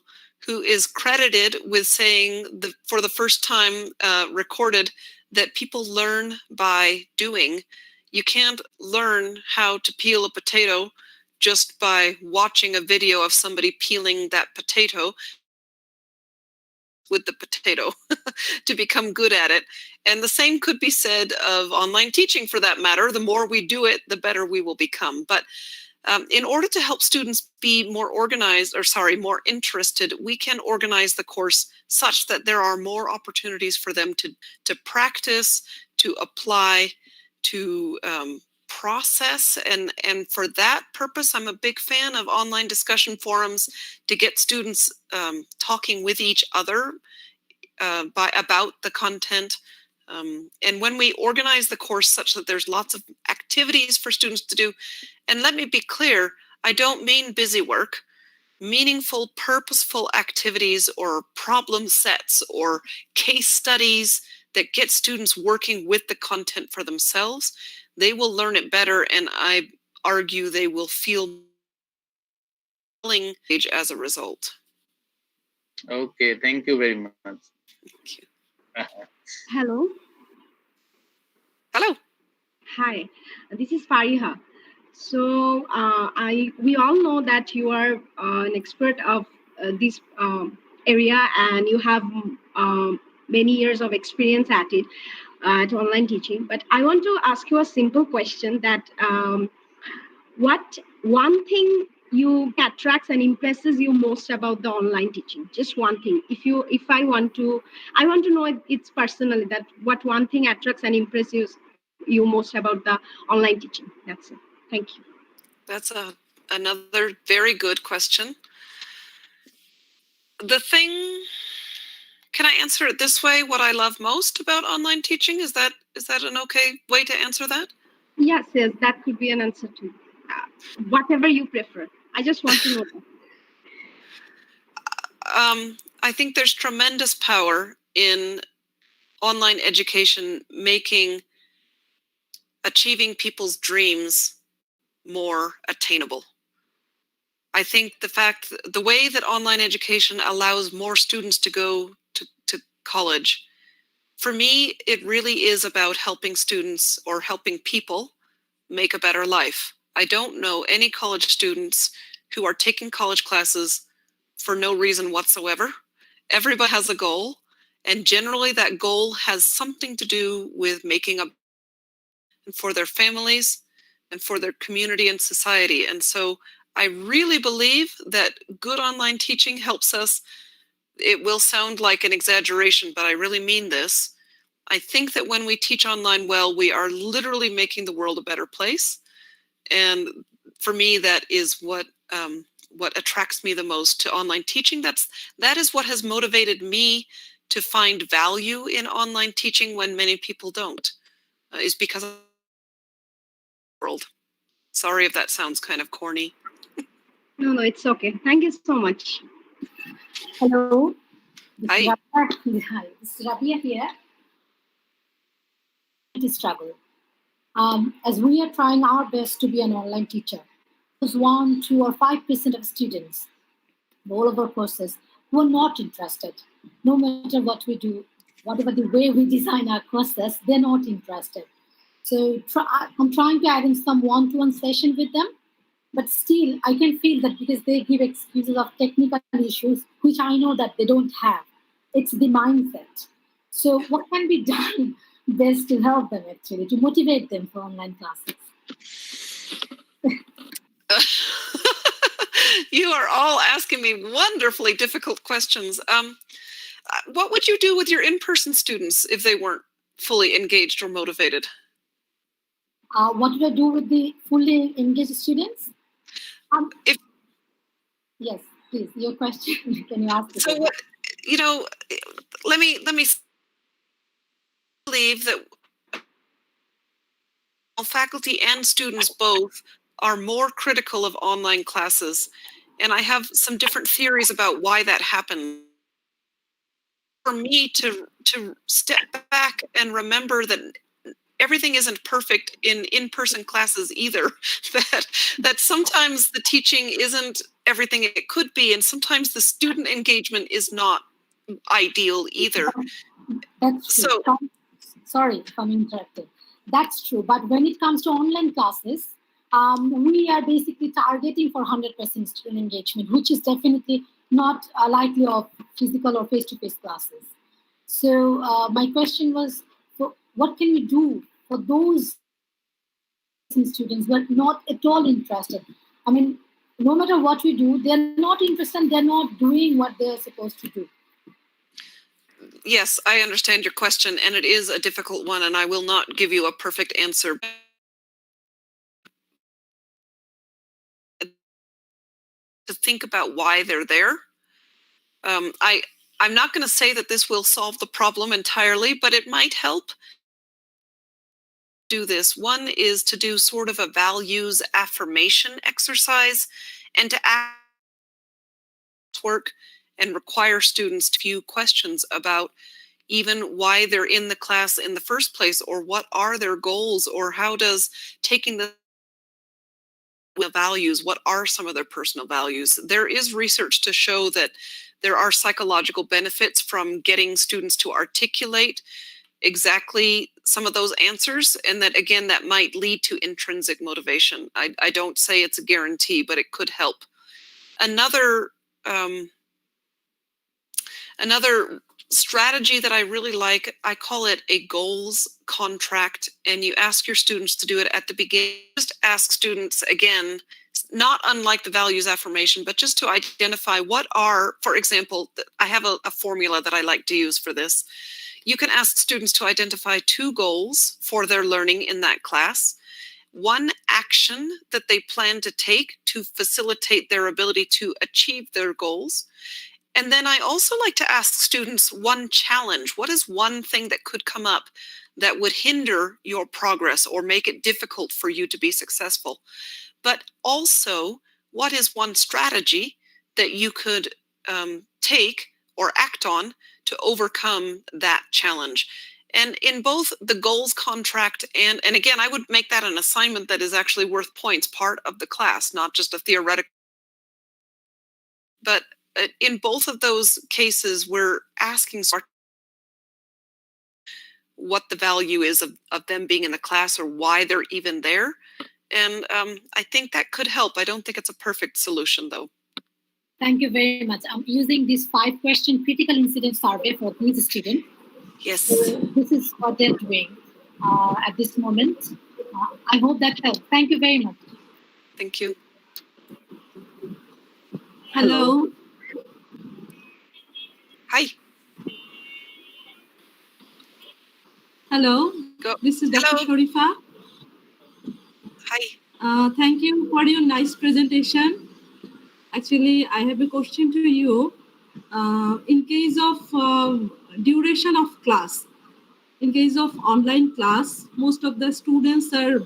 who is credited with saying for the first time recorded that people learn by doing. You can't learn how to peel a potato just by watching a video of somebody peeling that potato with the potato to become good at it. And the same could be said of online teaching, for that matter. The more we do it, the better we will become. But in order to help students be more organized, more interested, we can organize the course such that there are more opportunities for them to practice, to apply, to process. And for that purpose, I'm a big fan of online discussion forums to get students talking with each other about the content. And when we organize the course such that there's lots of activities for students to do, and let me be clear, I don't mean busy work, meaningful, purposeful activities or problem sets or case studies that get students working with the content for themselves, they will learn it better, and I argue they will feel as a result. Okay, thank you very much. Thank you. Hello. Hello. Hi, this is Fariha. So we all know that you are an expert of this area, and you have many years of experience at it, at online teaching. But I want to ask you a simple question: that what one thing you attracts and impresses you most about the online teaching? Just one thing. If I want to know it's personally, that what one thing attracts and impresses you most about the online teaching. That's it. Thank you. That's another very good question. The thing, can I answer it this way? What I love most about online teaching, is that an okay way to answer that? Yes, that could be an answer too. Whatever you prefer. I just want to know that. I think there's tremendous power in online education achieving people's dreams more attainable. I think the way that online education allows more students to go to college, for me, it really is about helping students or helping people make a better life. I don't know any college students who are taking college classes for no reason whatsoever. Everybody has a goal, and generally that goal has something to do with making for their families and for their community and society. And so I really believe that good online teaching helps us it will sound like an exaggeration, but I really mean this. I think that when we teach online well, we are literally making the world a better place. And for me, that is what attracts me the most to online teaching. That is what has motivated me to find value in online teaching when many people don't, is because of the world. Sorry if that sounds kind of corny. No, it's okay. Thank you so much. Hello. Hi. Hi, this is Rabia here. It is struggle. As we are trying our best to be an online teacher, there's 1, 2, or 5% of students, all of our courses, who are not interested. No matter what we do, whatever the way we design our courses, they're not interested. So I'm trying to add in some one-to-one session with them, but still I can feel that because they give excuses of technical issues, which I know that they don't have. It's the mindset. So what can be done best to help them actually, to motivate them for online classes? You are all asking me wonderfully difficult questions. What would you do with your in-person students if they weren't fully engaged or motivated? What do I do with the fully engaged students? Yes, please, your question. Can you ask? So what, let me believe that faculty and students both are more critical of online classes. And I have some different theories about why that happened. For me to step back and remember that everything isn't perfect in in-person classes either, that sometimes the teaching isn't everything it could be, and sometimes the student engagement is not ideal either. That's true. So, sorry if I'm interrupting. That's true. But when it comes to online classes, we are basically targeting for 100% student engagement, which is definitely not likely of physical or face-to-face classes. So my question was, what can we do for those students who are not at all interested? I mean, no matter what we do, they're not interested, they're not doing what they're supposed to do. Yes, I understand your question, and it is a difficult one, and I will not give you a perfect answer. To think about why they're there. I'm not going to say that this will solve the problem entirely, but it might help do this. One is to do sort of a values affirmation exercise and to work and require students to few questions about even why they're in the class in the first place, or what are their goals, or how does taking the values, what are some of their personal values? There is research to show that there are psychological benefits from getting students to articulate exactly some of those answers, and that again, that might lead to intrinsic motivation. I don't say it's a guarantee, but it could help. Another strategy that I really like, I call it a goals contract, and you ask your students to do it at the beginning. Just ask students, again, not unlike the values affirmation, but just to identify what are, for example, I have a formula that I like to use for this. You can ask students to identify 2 goals for their learning in that class, 1 action that they plan to take to facilitate their ability to achieve their goals. And then I also like to ask students 1 challenge. What is one thing that could come up that would hinder your progress or make it difficult for you to be successful? But also, what is 1 strategy that you could take or act on to overcome that challenge? And in both the goals contract and again, I would make that an assignment that is actually worth points, part of the class, not just a theoretical. But in both of those cases, we're asking what the value is of them being in the class or why they're even there. And I think that could help. I don't think it's a perfect solution, though. Thank you very much. I'm using this 5-question critical incident survey for these students. Yes. So this is what they're doing at this moment. I hope that helps. Thank you very much. Thank you. Hello. Hi. Hello, Go. this is Dr. Hello. Sharifa. Hi. Thank you for your nice presentation. Actually, I have a question to you. In case of duration of class, in case of online class, most of the students are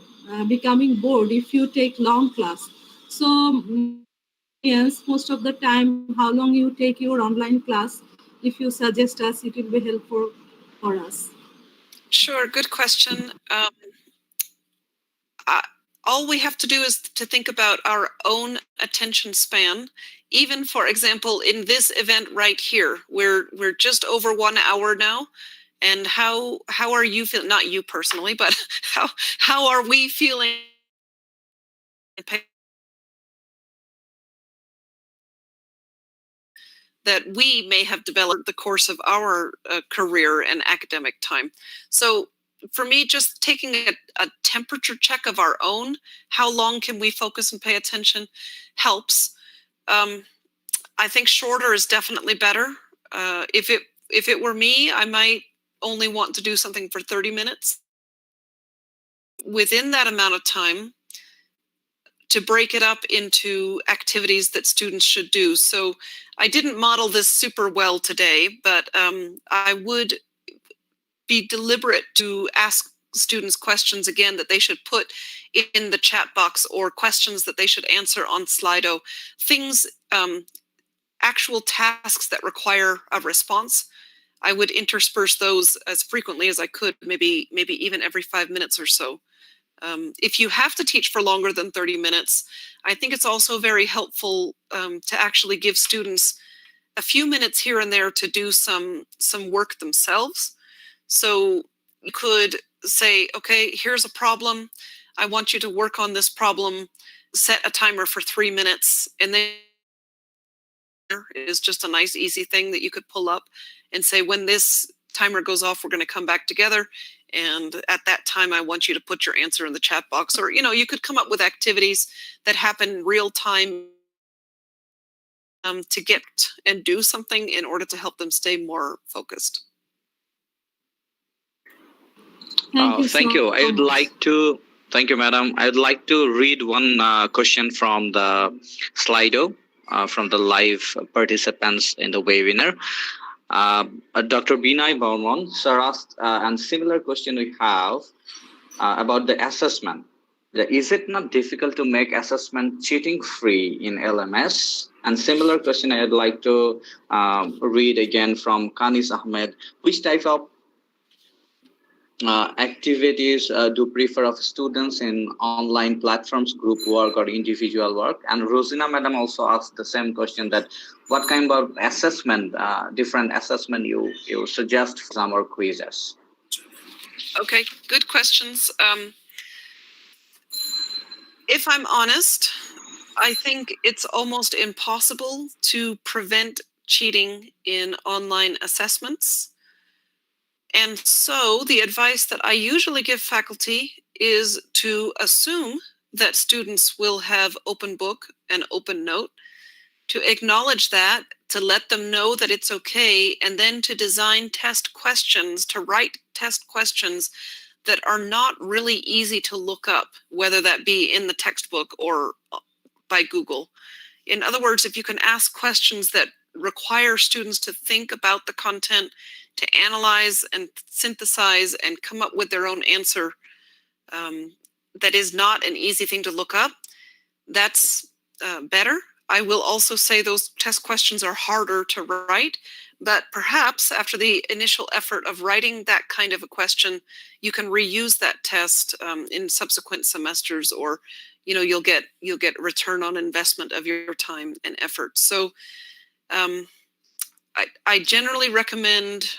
becoming bored if you take long class. So, yes, most of the time, how long you take your online class? If you suggest us, it will be helpful for us. Sure, good question. All we have to do is to think about our own attention span. Even, for example, in this event right here, we're just over 1 hour now. And how are you feeling? Not you personally, but how are we feeling? That we may have developed the course of our career and academic time. So for me, just taking a temperature check of our own, how long can we focus and pay attention, helps. I think shorter is definitely better. If it were me, I might only want to do something for 30 minutes. Within that amount of time, to break it up into activities that students should do. So I didn't model this super well today, but I would be deliberate to ask students questions again that they should put in the chat box, or questions that they should answer on Slido. Things, actual tasks that require a response. I would intersperse those as frequently as I could, maybe even every 5 minutes or so. If you have to teach for longer than 30 minutes, I think it's also very helpful to actually give students a few minutes here and there to do some work themselves. So you could say, okay, here's a problem. I want you to work on this problem, set a timer for 3 minutes, and then is just a nice, easy thing that you could pull up and say, when this timer goes off, we're going to come back together. And at that time, I want you to put your answer in the chat box. Or, you could come up with activities that happen real time to get and do something in order to help them stay more focused. Thank you. I would like to, thank you, madam. I would like to read one question from the Slido, from the live participants in the webinar. Dr. Binay Barman, sir asked, and similar question we have about the assessment. Is it not difficult to make assessment cheating free in LMS? And similar question I would like to read again from Kanis Ahmed. Which type of activities do prefer of students in online platforms, group work or individual work? And Rosina madam also asked the same question, that what kind of assessment, different assessment you suggest for some or quizzes? Okay, good questions. If I'm honest, I think it's almost impossible to prevent cheating in online assessments. And so the advice that I usually give faculty is to assume that students will have open book and open note, to acknowledge that, to let them know that it's okay, and then to design test questions, to write test questions that are not really easy to look up, whether that be in the textbook or by Google. In other words, if you can ask questions that require students to think about the content, to analyze and synthesize and come up with their own answer, that is not an easy thing to look up, that's better. I will also say those test questions are harder to write, but perhaps after the initial effort of writing that kind of a question, you can reuse that test in subsequent semesters, or you'll get return on investment of your time and effort. So I generally recommend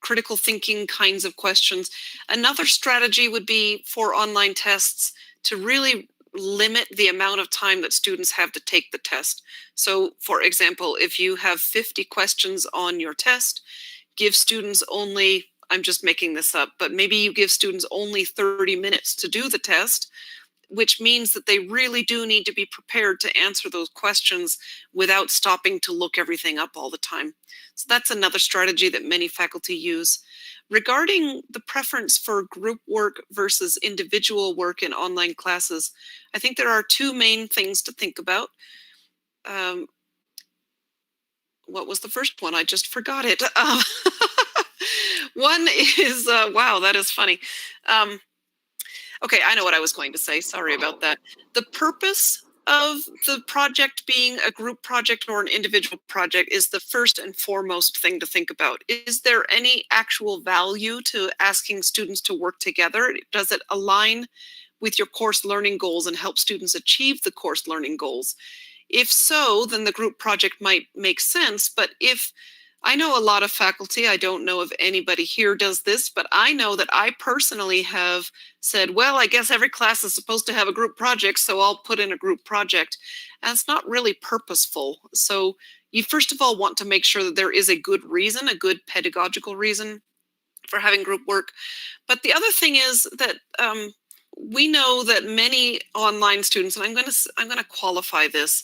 critical thinking kinds of questions. Another strategy would be for online tests to really limit the amount of time that students have to take the test. So, for example, if you have 50 questions on your test, give students only, I'm just making this up, but maybe you give students only 30 minutes to do the test. which means that they really do need to be prepared to answer those questions without stopping to look everything up all the time. So that's another strategy that many faculty use. Regarding the preference for group work versus individual work in online classes, I think there are two main things to think about. What was the first one? I just forgot it. One is, wow, that is funny. Okay, I know what I was going to say. Sorry about that. The purpose of the project being a group project or an individual project is the first and foremost thing to think about. Is there any actual value to asking students to work together? Does it align with your course learning goals and help students achieve the course learning goals? If so, then the group project might make sense. But if I know a lot of faculty, I don't know if anybody here does this, but I know that I personally have said, well, I guess every class is supposed to have a group project, so I'll put in a group project. And it's not really purposeful. So you first of all want to make sure that there is a good reason, a good pedagogical reason for having group work. But the other thing is that we know that many online students, and I'm going to qualify this,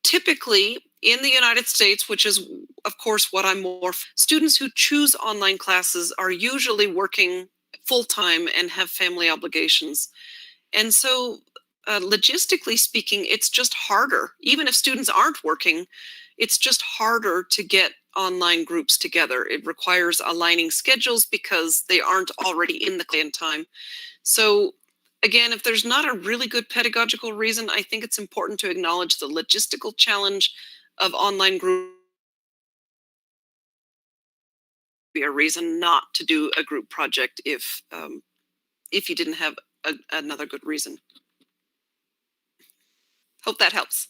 typically in the United States, which is of course what I'm more, students who choose online classes are usually working full-time and have family obligations. And so logistically speaking, it's just harder. Even if students aren't working, it's just harder to get online groups together. It requires aligning schedules because they aren't already in the class time. So again, if there's not a really good pedagogical reason, I think it's important to acknowledge the logistical challenge of online group. Be a reason not to do a group project if you didn't have another good reason. Hope that helps.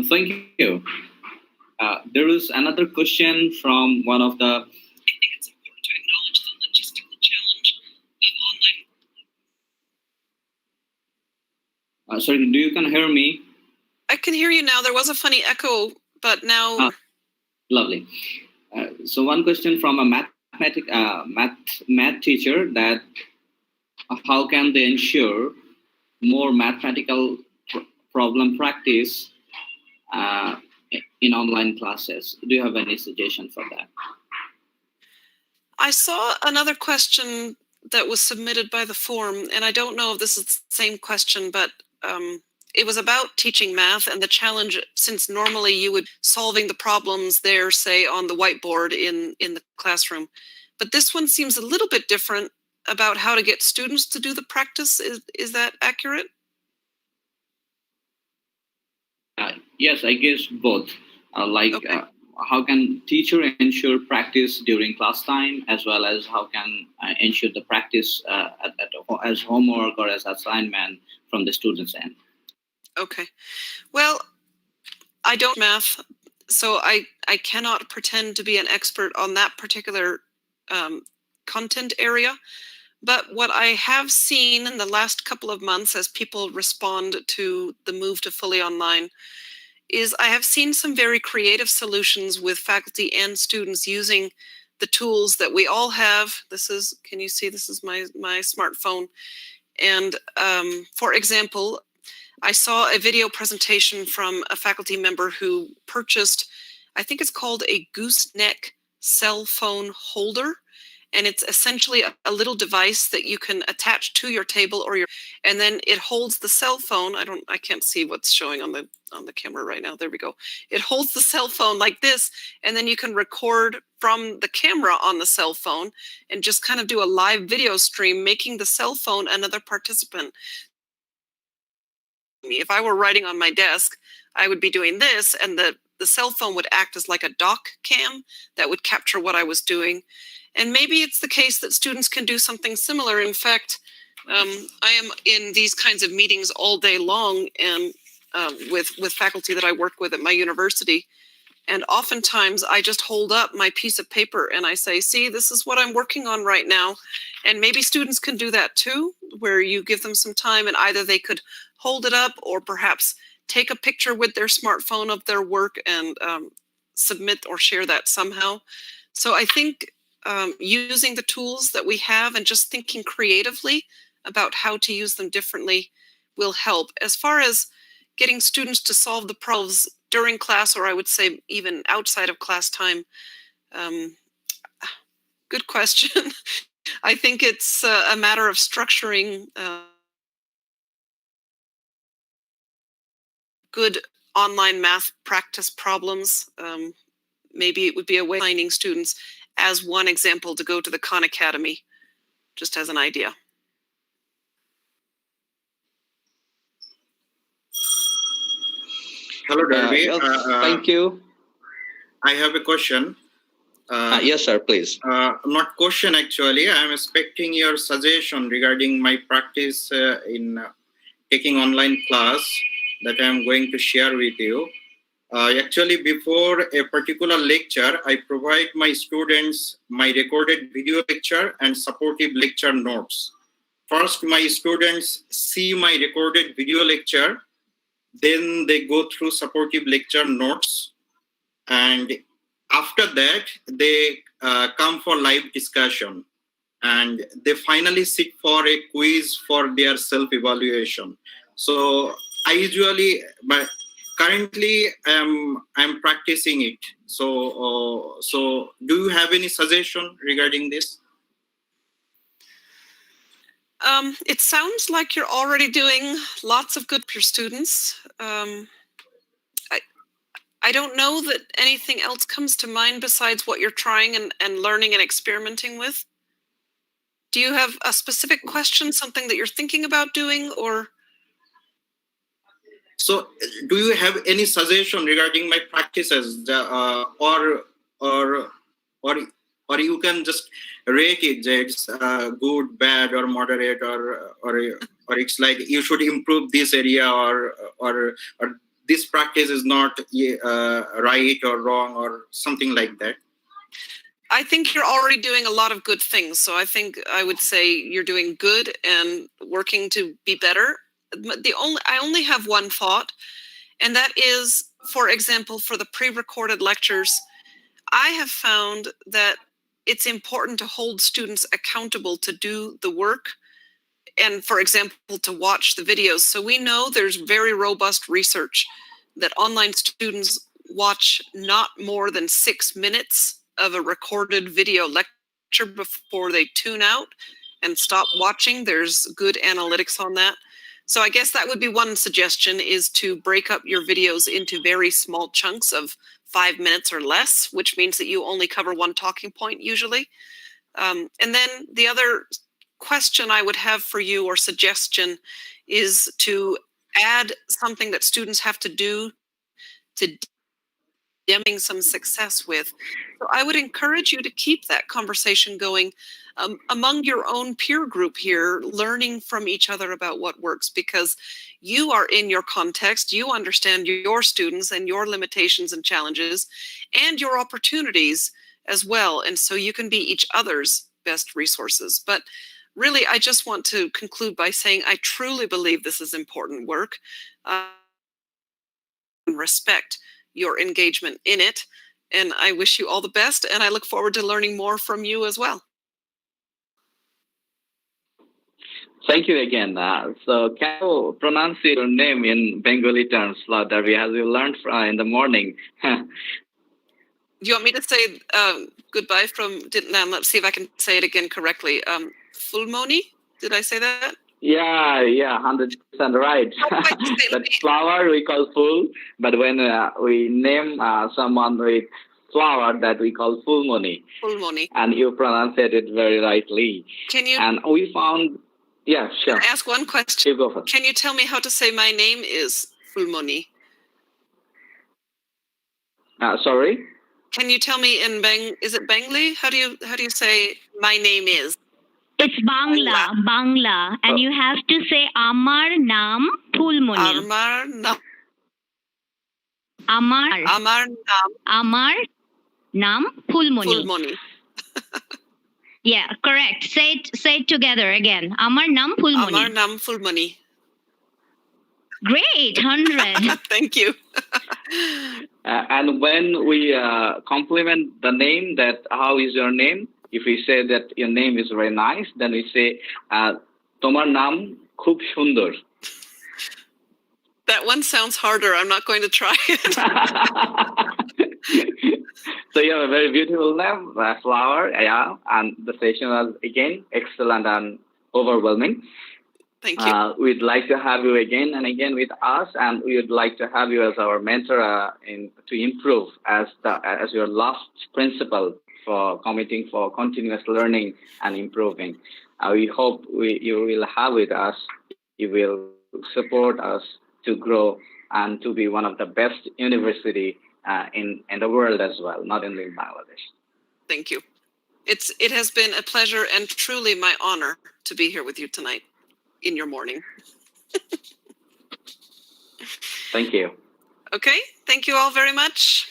Thank you. There is another question from one of the. I think it's important to acknowledge the logistical challenge of online. Sorry, do you can hear me? I can hear you now. There was a funny echo, but now. Lovely. So one question from a math teacher, that how can they ensure more mathematical problem practice in online classes? Do you have any suggestion for that? I saw another question that was submitted by the forum, and I don't know if this is the same question, but it was about teaching math and the challenge, since normally you would solving the problems there, say on the whiteboard in the classroom. But this one seems a little bit different about how to get students to do the practice. Is that accurate? Yes, I guess both. Okay. How can teacher ensure practice during class time, as well as how can ensure the practice as homework or as assignment from the students' end? Okay. Well, I don't math, so I cannot pretend to be an expert on that particular content area. But what I have seen in the last couple of months as people respond to the move to fully online is I have seen some very creative solutions with faculty and students using the tools that we all have. This is, can you see, this is my smartphone. And for example, I saw a video presentation from a faculty member who purchased, I think it's called a gooseneck cell phone holder. And it's essentially a little device that you can attach to your table or and then it holds the cell phone. I can't see what's showing on the camera right now. There we go. It holds the cell phone like this, and then you can record from the camera on the cell phone and just kind of do a live video stream, making the cell phone another participant. If I were writing on my desk, I would be doing this, and the cell phone would act as like a doc cam that would capture what I was doing. And maybe it's the case that students can do something similar. In fact, I am in these kinds of meetings all day long, and with faculty that I work with at my university. And oftentimes I just hold up my piece of paper and I say, see, this is what I'm working on right now. And maybe students can do that too, where you give them some time and either they could hold it up or perhaps take a picture with their smartphone of their work and submit or share that somehow. So I think using the tools that we have and just thinking creatively about how to use them differently will help. As far as getting students to solve the problems during class, or I would say even outside of class time, good question. I think it's a matter of structuring good online math practice problems. Maybe it would be a way of finding students as one example to go to the Khan Academy, just as an idea. Hello, Darby. Thank you. I have a question. Yes, sir, please. Not question, actually. I'm expecting your suggestion regarding my practice in taking online class that I'm going to share with you. Actually, before a particular lecture, I provide my students my recorded video lecture and supportive lecture notes. First, my students see my recorded video lecture, then they go through supportive lecture notes, and after that, they come for live discussion, and they finally sit for a quiz for their self-evaluation. So I usually, but currently I'm practicing it. So do you have any suggestion regarding this? It sounds like you're already doing lots of good for your students. I don't know that anything else comes to mind besides what you're trying and learning and experimenting with. Do you have a specific question, something that you're thinking about doing, or? So do you have any suggestion regarding my practices, or you can just rate it, that it's good, bad, or moderate, or it's like you should improve this area, or this practice is not right or wrong, or something like that? I think you're already doing a lot of good things. So I think I would say you're doing good and working to be better. I only have one thought, and that is, for example, for the pre-recorded lectures, I have found that it's important to hold students accountable to do the work and, for example, to watch the videos. So we know there's very robust research that online students watch not more than 6 minutes of a recorded video lecture before they tune out and stop watching. There's good analytics on that. So I guess that would be one suggestion, is to break up your videos into very small chunks of 5 minutes or less, which means that you only cover one talking point usually. And then the other question I would have for you, or suggestion, is to add something that students have to do to demonstrate some success with. So I would encourage you to keep that conversation going among your own peer group here, learning from each other about what works, because you are in your context, you understand your students and your limitations and challenges and your opportunities as well. And so you can be each other's best resources. But really, I just want to conclude by saying I truly believe this is important work. Respect your engagement in it. And I wish you all the best. And I look forward to learning more from you as well. Thank you again. So can you pronounce your name in Bengali terms, Darby, as you learned in the morning? Do you want me to say goodbye from, let's see if I can say it again correctly. Fulmoni, did I say that? Yeah, 100% right. That flower we call full, but when we name someone with flower, that we call Fulmoni. Fulmoni. And you pronounce it very rightly. Can you? And we found, yeah, sure. Can I ask one question? You go first. Can you tell me how to say my name is Fulmoni? Sorry. Can you tell me in is it Bengali? How do you say my name is? It's Bangla, and you have to say Amar Nam Fulmoni. Amar Nam Fulmoni. Yeah, correct. Say it together again. Amar Nam Fulmoni. Amar Nam Fulmoni. Great, 100. Thank you. And when we compliment the name, that how is your name? If we say that your name is very nice, then we say, Tomar naam khub sundar. That one sounds harder. I'm not going to try it. So you have a very beautiful name, Flower. Yeah, and the session was again excellent and overwhelming. Thank you. We'd like to have you again and again with us, and we would like to have you as our mentor to improve as your last principle for committing for continuous learning and improving. We hope you will have with us. You will support us to grow and to be one of the best university in the world as well, not only in Bangladesh. Thank you. It has been a pleasure and truly my honor to be here with you tonight in your morning. Thank you. Okay, thank you all very much.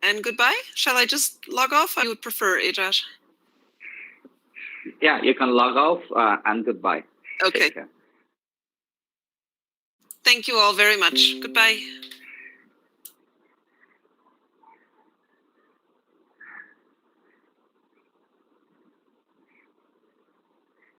And goodbye. Shall I just log off? I would prefer, Ajaj. Yeah, you can log off and goodbye. Okay. Thank you all very much. Goodbye.